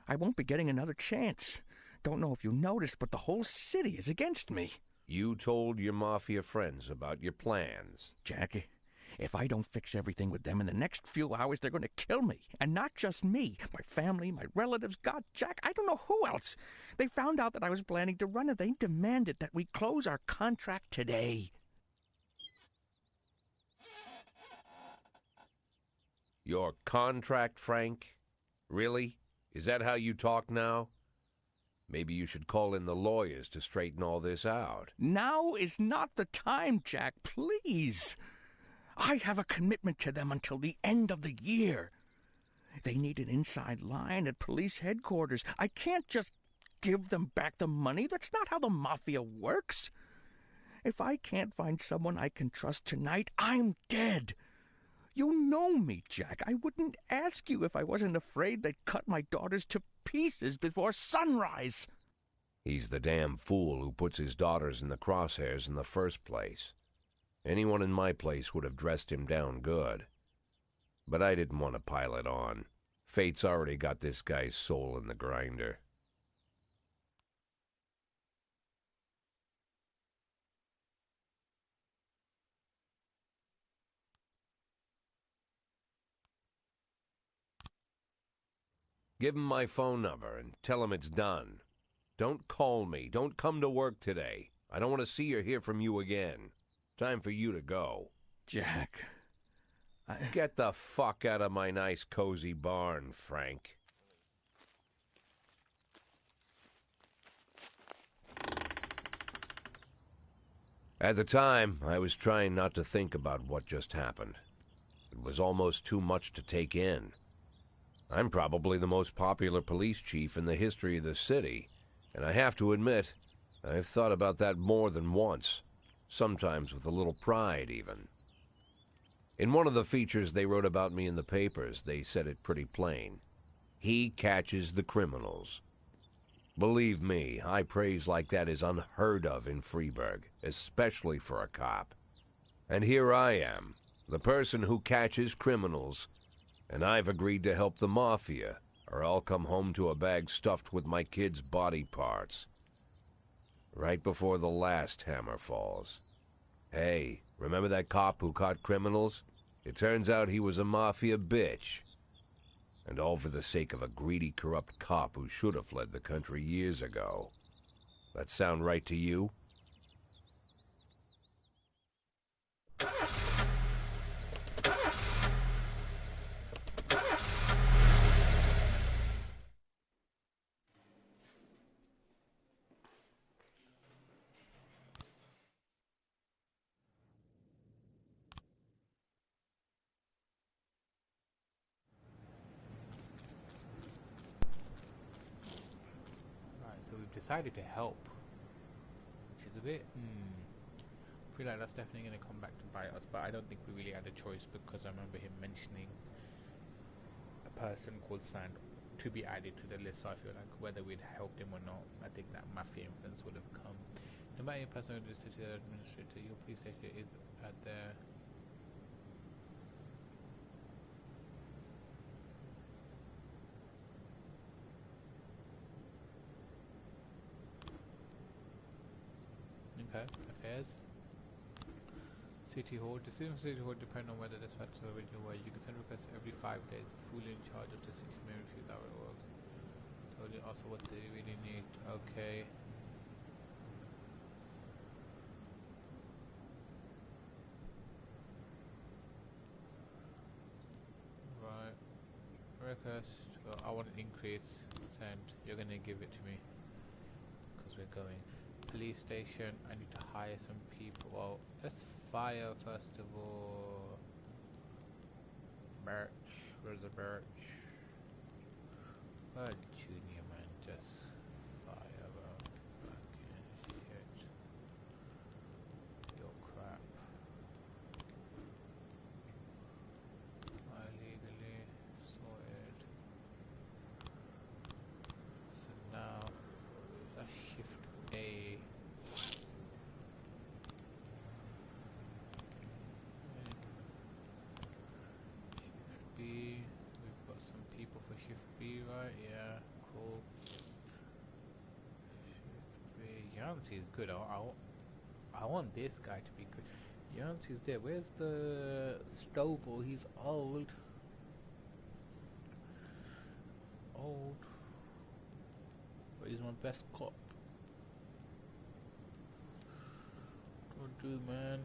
I won't be getting another chance. Don't know if you noticed, but the whole city is against me. You told your Mafia friends about your plans. Jackie, if I don't fix everything with them in the next few hours, they're going to kill me. And not just me. My family, my relatives, God, Jack, I don't know who else. They found out that I was planning to run, and they demanded that we close our contract today. Your contract, Frank? Really? Is that how you talk now? Maybe you should call in the lawyers to straighten all this out. Now is not the time, Jack, please. I have a commitment to them until the end of the year. They need an inside line at police headquarters. I can't just give them back the money. That's not how the Mafia works. If I can't find someone I can trust tonight, I'm dead. You know me, Jack. I wouldn't ask you if I wasn't afraid they'd cut my daughters to pieces before sunrise. He's the damn fool who puts his daughters in the crosshairs in the first place. Anyone in my place would have dressed him down good. But I didn't want to pile it on. Fate's already got this guy's soul in the grinder. Give him my phone number and tell him it's done. Don't call me. Don't come to work today. I don't want to see or hear from you again. Time for you to go. Jack, Get the fuck out of my nice cozy barn, Frank. At the time, I was trying not to think about what just happened. It was almost too much to take in. I'm probably the most popular police chief in the history of the city, and I have to admit, I've thought about that more than once, sometimes with a little pride even. In one of the features they wrote about me in the papers, they said it pretty plain. He catches the criminals. Believe me, high praise like that is unheard of in Freeburg, especially for a cop. And here I am, the person who catches criminals, and I've agreed to help the Mafia, or I'll come home to a bag stuffed with my kids' body parts. Right before the last hammer falls. Hey, remember that cop who caught criminals? It turns out he was a Mafia bitch. And all for the sake of a greedy, corrupt cop who should have fled the country years ago. That sound right to you? So we've decided to help, which is a bit, I feel like that's definitely going to come back to bite us, but I don't think we really had a choice, because I remember him mentioning a person called Sand to be added to the list, so I feel like whether we'd helped him or not, I think that Mafia influence would have come. No matter your person who is city administrator, your police station is at the affairs. City Hall. Decisions City Hall depend on whether this factors are original where you can send requests every 5 days. Fully in charge of the city may refuse how it works. So they also what they really need. Okay. Right. Request. Well, I want an increase. Send. You're gonna give it to me. Because we're going. Police station, I need to hire some people. Well, let's fire first of all. Birch, where's the Birch? What junior man, just fire fucking shit. Your crap. Illegally sorted. So now, let's shift A. We've got some people for shift B, right? Yeah, cool. Yancey is good. I want this guy to be good. Yancey's there. Where's the Stovall? He's old. But he's my best cop. Don't do, man.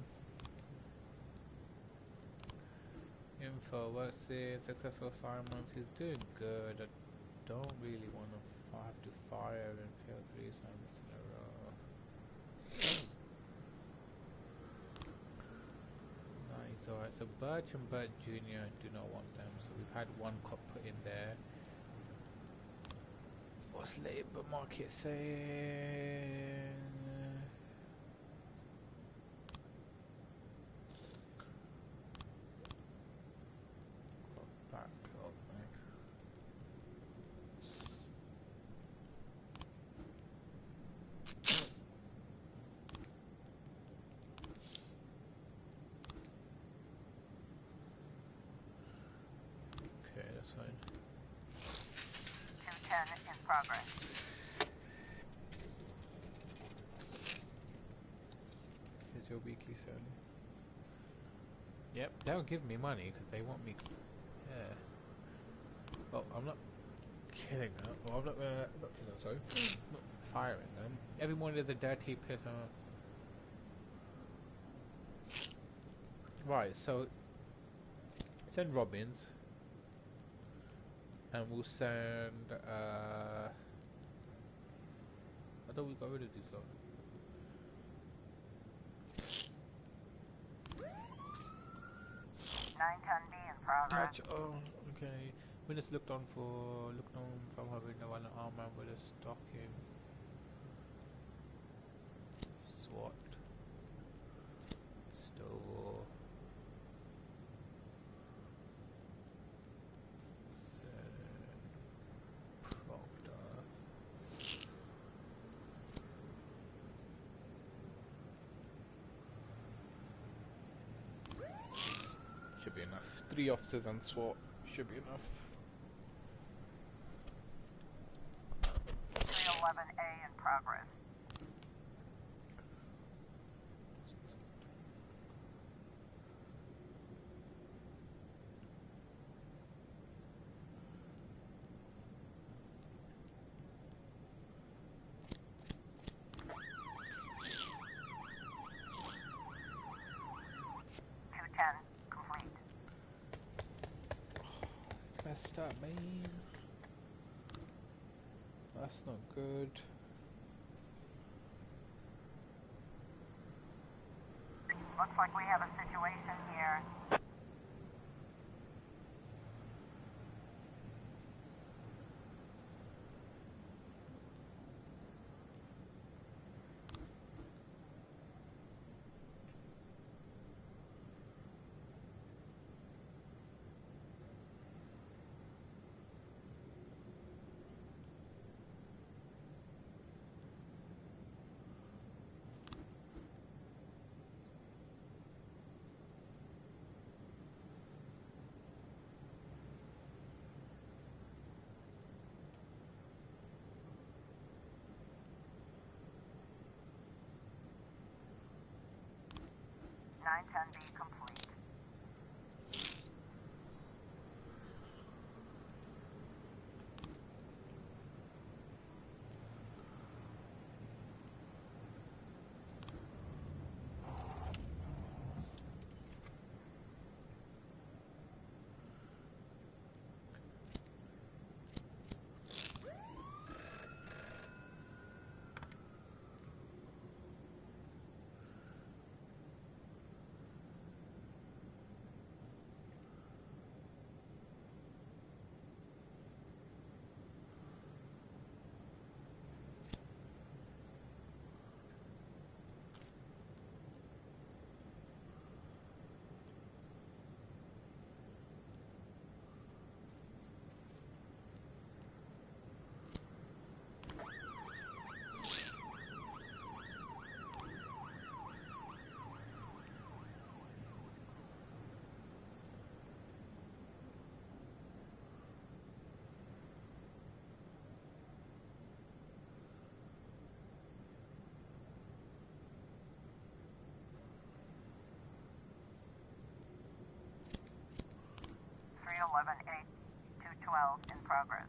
Info, what's it? Successful assignments. He's doing good. I don't really want to have to fire and fail 3 assignments in a row. Nice. Alright, so Birch and Burt Jr. do not want them. So we've had one cop put in there. What's labor market saying? Okay, that's fine. 210 in progress. Here's your weekly salary. Yep, they'll give me money because they want me. Yeah. Well, I'm not killing them. Well, I'm not killing them, sorry. Not firing them. Every morning there's a dirty pit. Right, so send Robbins. And we'll send, I thought we got rid of these lot. $910B in progress. Oh, okay. We just looked on from having the one armor with a stocking. SWAT. Store. Should be enough. 3 officers and SWAT should be enough. 311A in progress. Messed up, man. That's not good. Looks like we have a situation here. $910B complete. 212 in progress.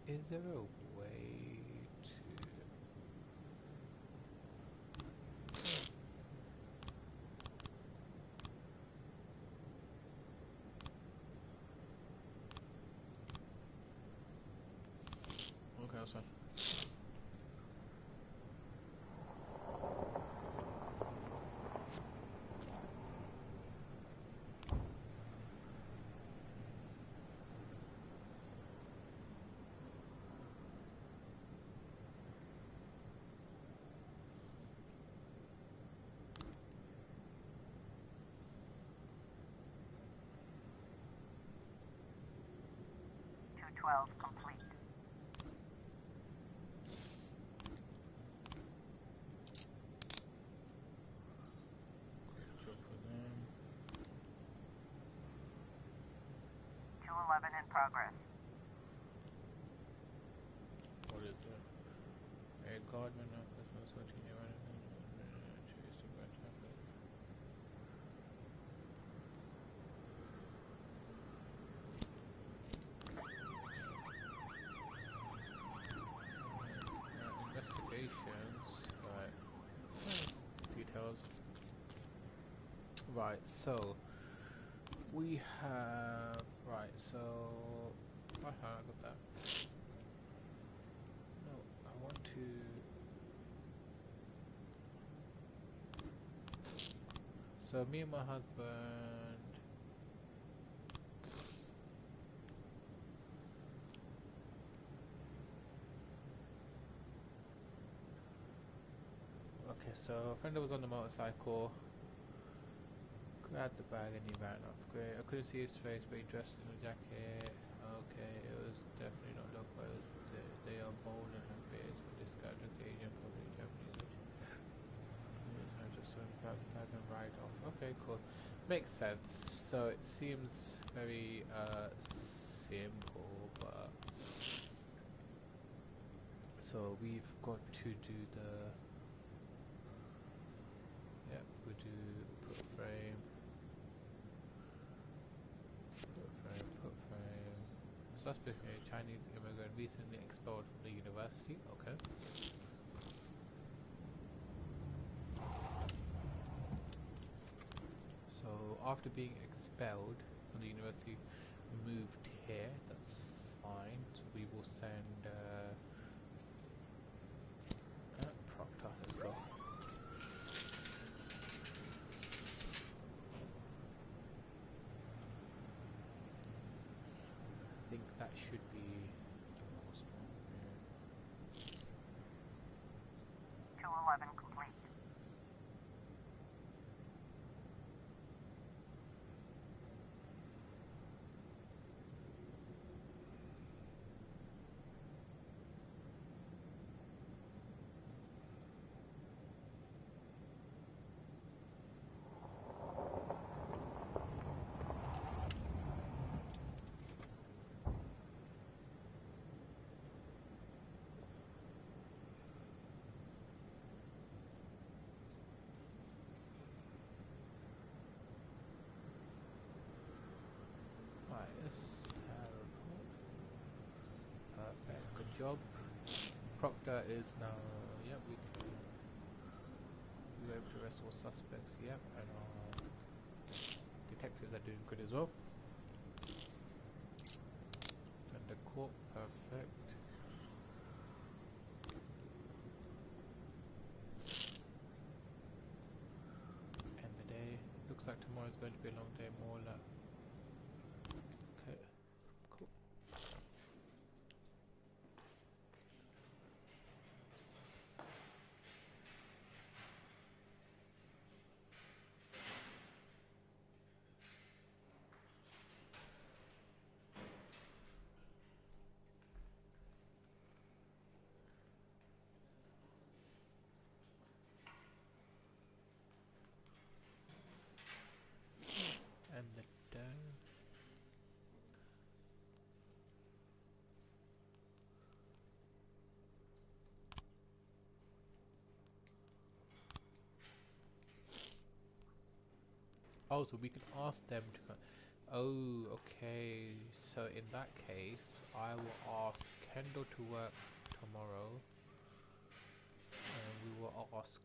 Is there a way to... Okay, that's fine. Complete. Good job for them. 211 in progress. What is it? A Godman of this was 13 year old. Investigations, right? Details. Right, so we have so I got that. No, I want to. So me and my husband. Okay, so a friend was on the motorcycle, grabbed the bag and he ran off. Great. I couldn't see his face, but he dressed in a jacket. Okay, it was definitely not dog bites. They are bold and have beards, but this guy looked Asian, probably Japanese. I just saw him grab the bag and ride off. Okay, cool. Makes sense. So it seems very simple, but so we've got to do the. Yep, we do put frame. Put frame. Suspect, a Chinese immigrant recently expelled from the university. Okay. So after being expelled from the university, moved here. That's fine. So we will send Proctor. Let's go. I think that should be the most one. 211 complete. Right, let's have a report. Perfect, good job. Proctor is now, yep, we were able to arrest all suspects, yep, and our detectives are doing good as well. And the court, perfect. tomorrow is going to be a long day. More like. Okay, cool. And the dough. Oh, so we can ask them to come. Oh, okay. So in that case, I will ask Kendall to work tomorrow. And we will ask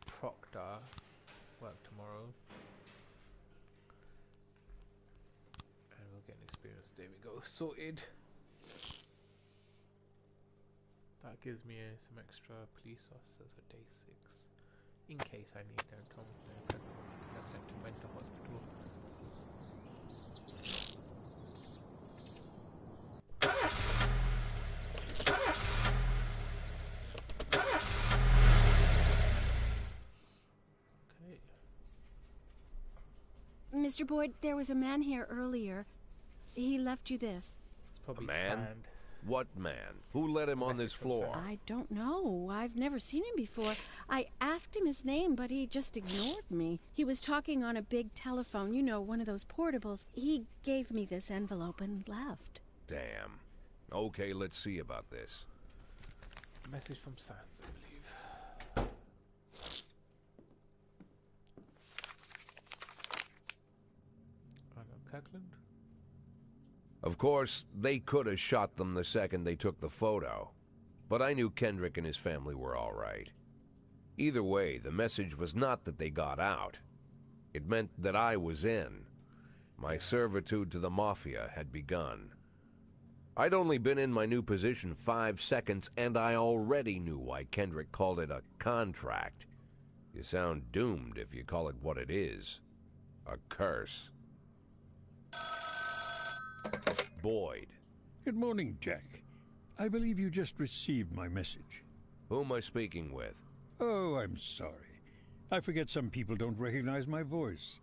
Proctor work tomorrow. And we'll get an experience. There we go. Sorted. That gives me some extra police officers for day 6. In case I need them. Tom's going to get sent to mental hospital. Okay. Mr. Boyd, there was a man here earlier. He left you this. It's probably a man? sand. What man? Who let him on this floor? I don't know. I've never seen him before. I asked him his name, but he just ignored me. He was talking on a big telephone, you know, one of those portables. He gave me this envelope and left. Damn. Okay, let's see about this. Message from Sans, I believe. Kirkland? Of course, they could have shot them the second they took the photo, but I knew Kendrick and his family were all right. Either way, the message was not that they got out. It meant that I was in. My servitude to the Mafia had begun. I'd only been in my new position 5 seconds, and I already knew why Kendrick called it a contract. You sound doomed if you call it what it is. A curse. Boyd. Good morning, Jack. I believe you just received my message. Who am I speaking with? Oh, I'm sorry. I forget some people don't recognize my voice.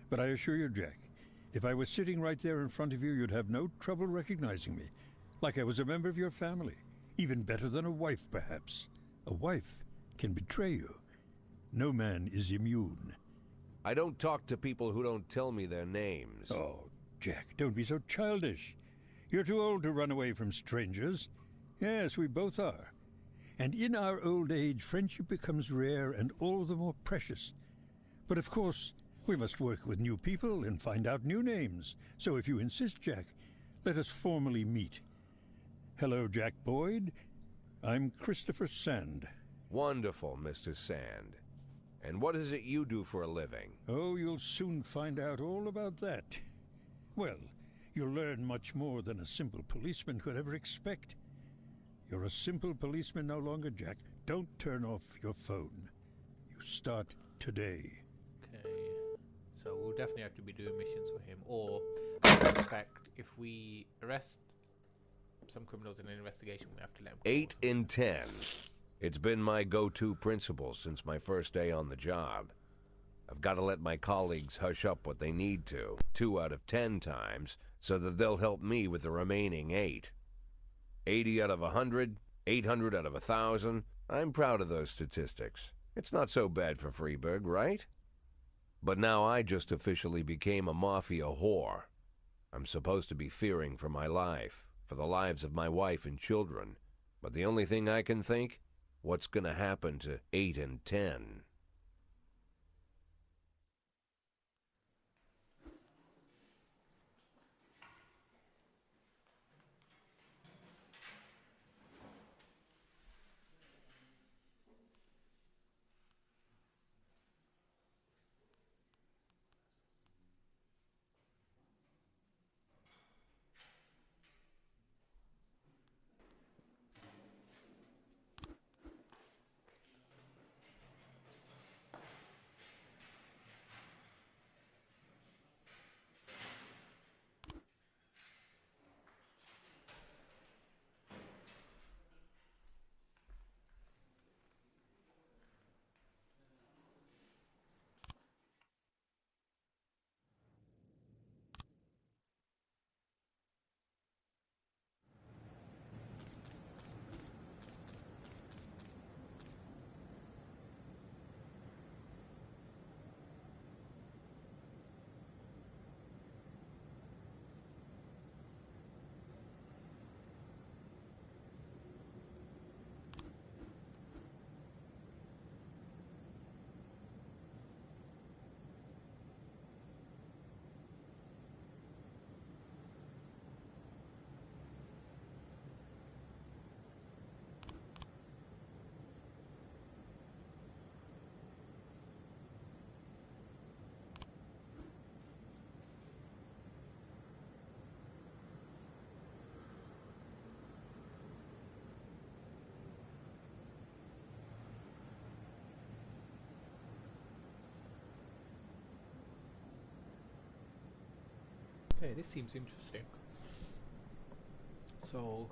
But I assure you, Jack, if I was sitting right there in front of you, you'd have no trouble recognizing me. Like I was a member of your family. Even better than a wife, perhaps. A wife can betray you. No man is immune. I don't talk to people who don't tell me their names. Oh, Jack, don't be so childish. You're too old to run away from strangers. Yes, we both are. And in our old age, friendship becomes rare and all the more precious. But of course, we must work with new people and find out new names. So if you insist, Jack, let us formally meet. Hello, Jack Boyd. I'm Christopher Sand. Wonderful, Mr. Sand. And what is it you do for a living? Oh, you'll soon find out all about that. Well, you'll learn much more than a simple policeman could ever expect. You're a simple policeman no longer, Jack. Don't turn off your phone. You start today. Okay. So we'll definitely have to be doing missions for him. Or, I suspect, if we arrest some criminals in an investigation, we have to let them go. 8 in 10. It's been my go-to principle since my first day on the job. I've got to let my colleagues hush up what they need to, 2 out of 10 times, so that they'll help me with the remaining 8. 80 out of 100, 800 out of 1,000. I'm proud of those statistics. It's not so bad for Freeburg, right? But now I just officially became a Mafia whore. I'm supposed to be fearing for my life, for the lives of my wife and children. But the only thing I can think, what's gonna happen to 8 and 10? Okay, this seems interesting. So,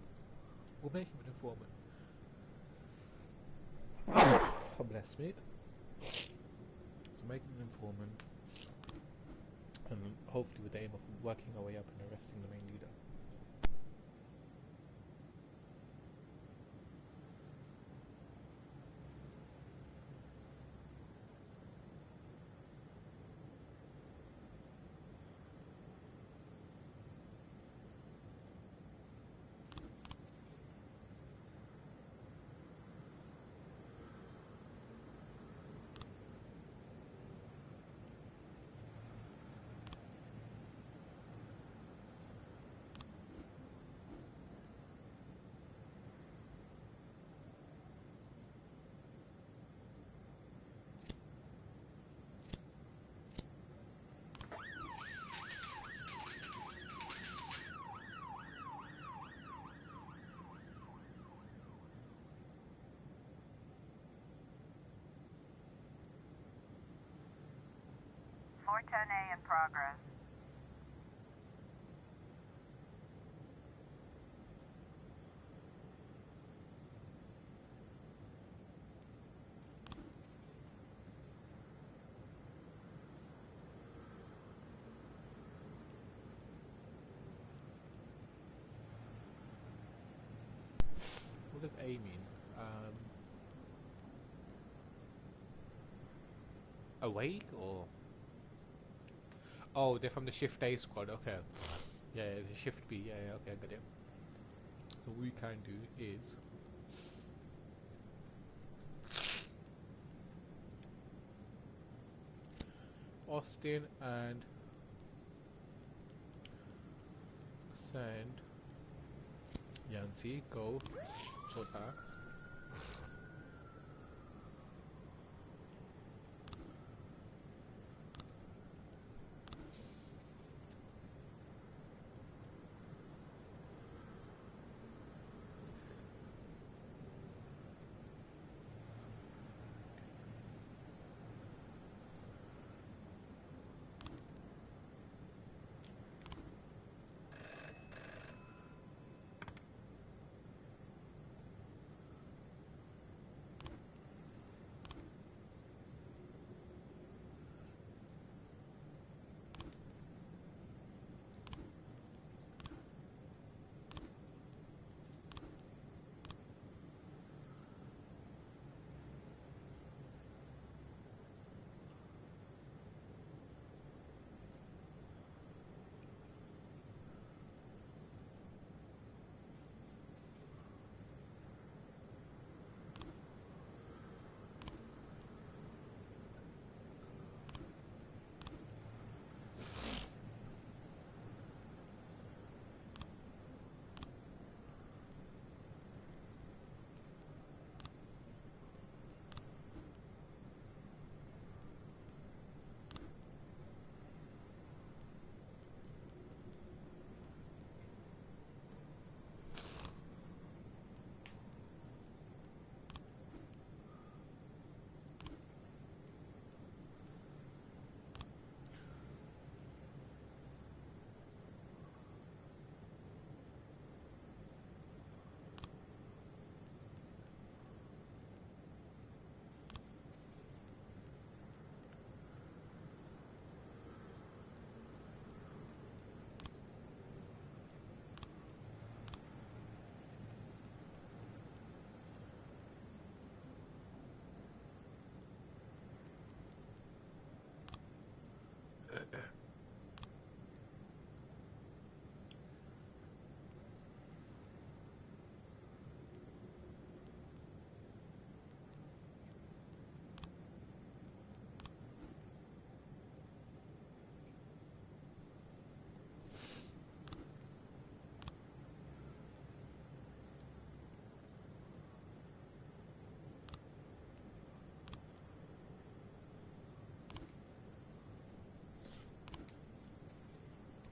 we'll make him an informant. Oh, bless me. So make him an informant. And hopefully with the aim of working our way up and arresting the main leader. A in progress. What does A mean? Awake or? Oh, they're from the Shift A squad. Okay. Yeah, the Shift B. Yeah, okay, I got it. So what we can do is Austin and send Yancy go Chota.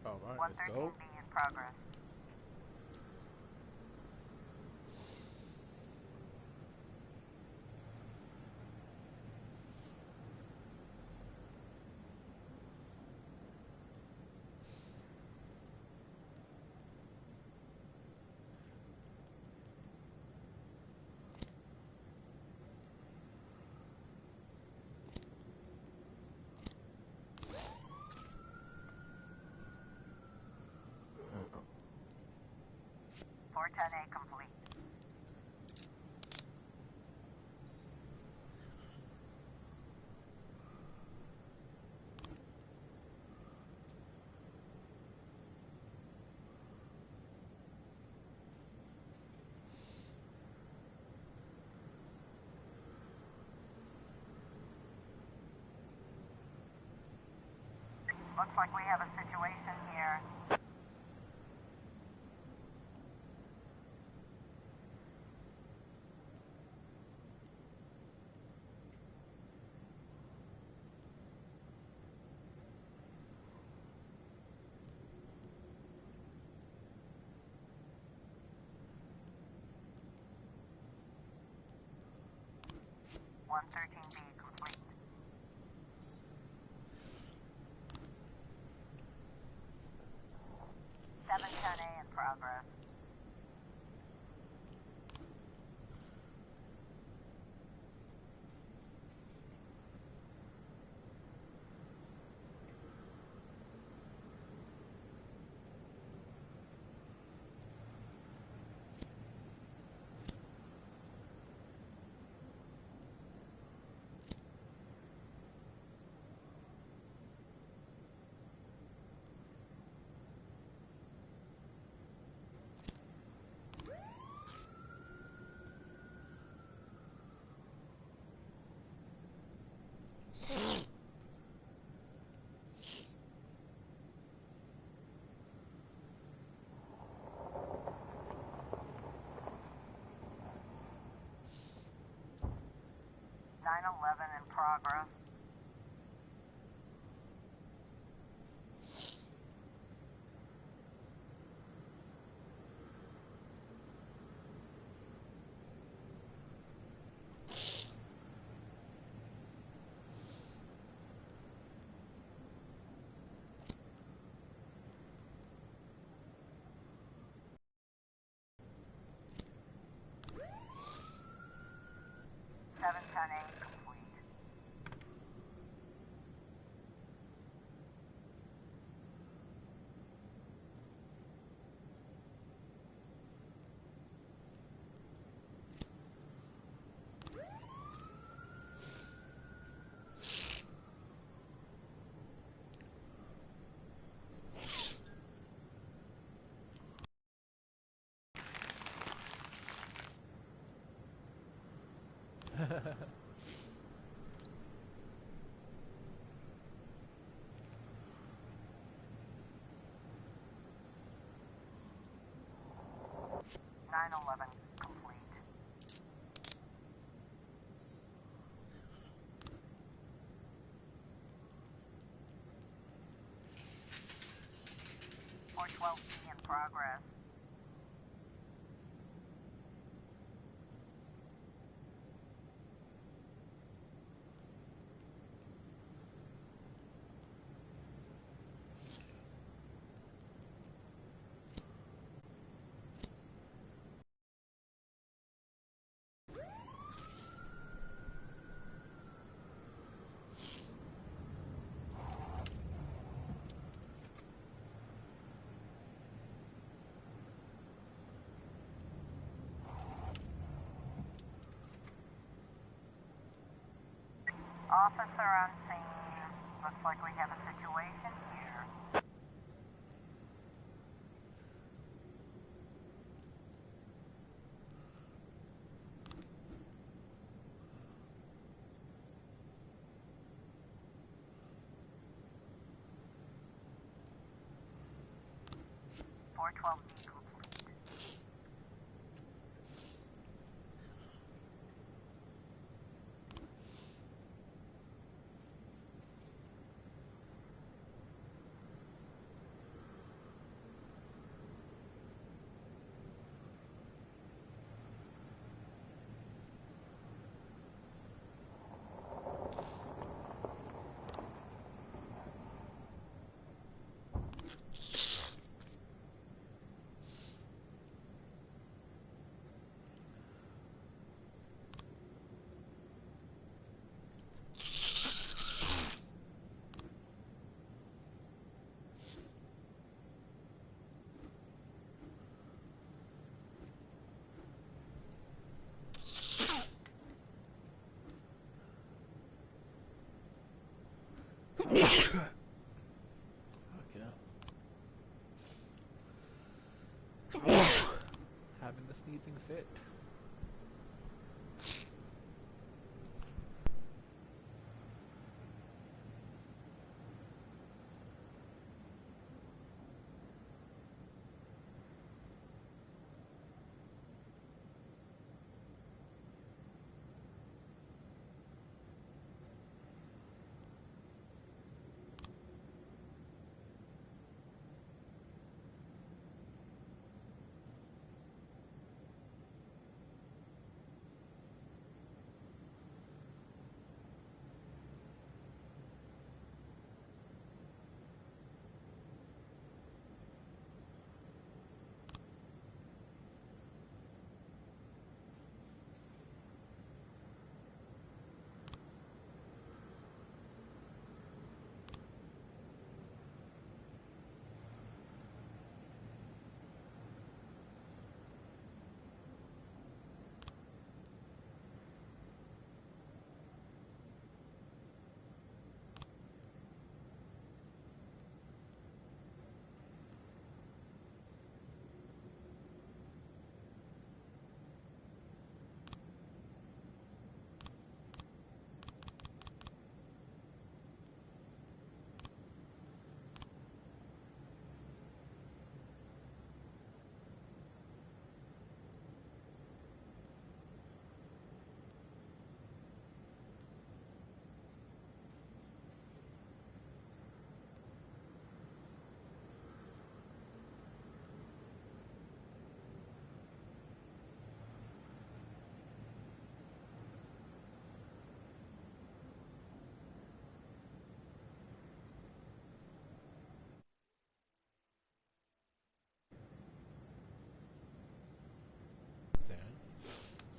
Alright, let's go. B in progress. 410A complete. Looks like we have a situation here. One 13B complete. 710A in progress. Nine 11 in progress. Seven 10A complete. Nine 11 complete. Four 12B in progress. Officer on scene. Looks like we have a situation here. Four 12B complete. having a sneezing fit.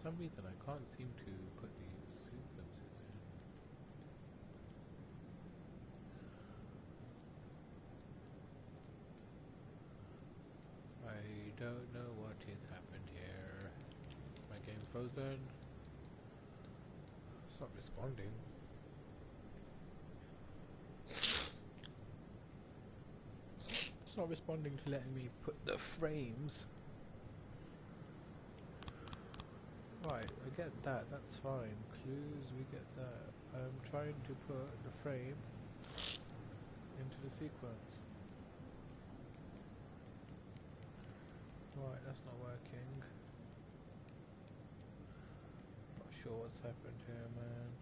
For some reason I can't seem to put these sequences in. I don't know what has happened here. My game's frozen. It's not responding. It's not responding to letting me put the frames. Right, I get that, that's fine. Clues, we get that. I'm trying to put the frame into the sequence. Right, that's not working. Not sure what's happened here, man.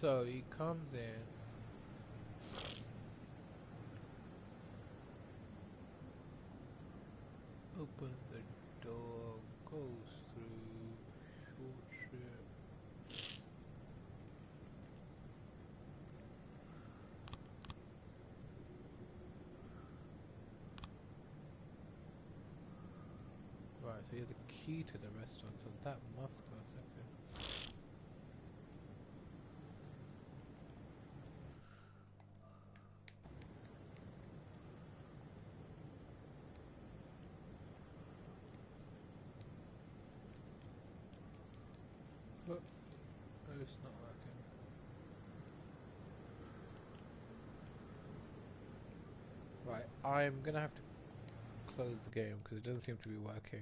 So he comes in, opens the door, goes through, short trip. Right, so he has a key to the restaurant, so that must go a second. But it's not working. Right, I'm gonna have to close the game because it doesn't seem to be working.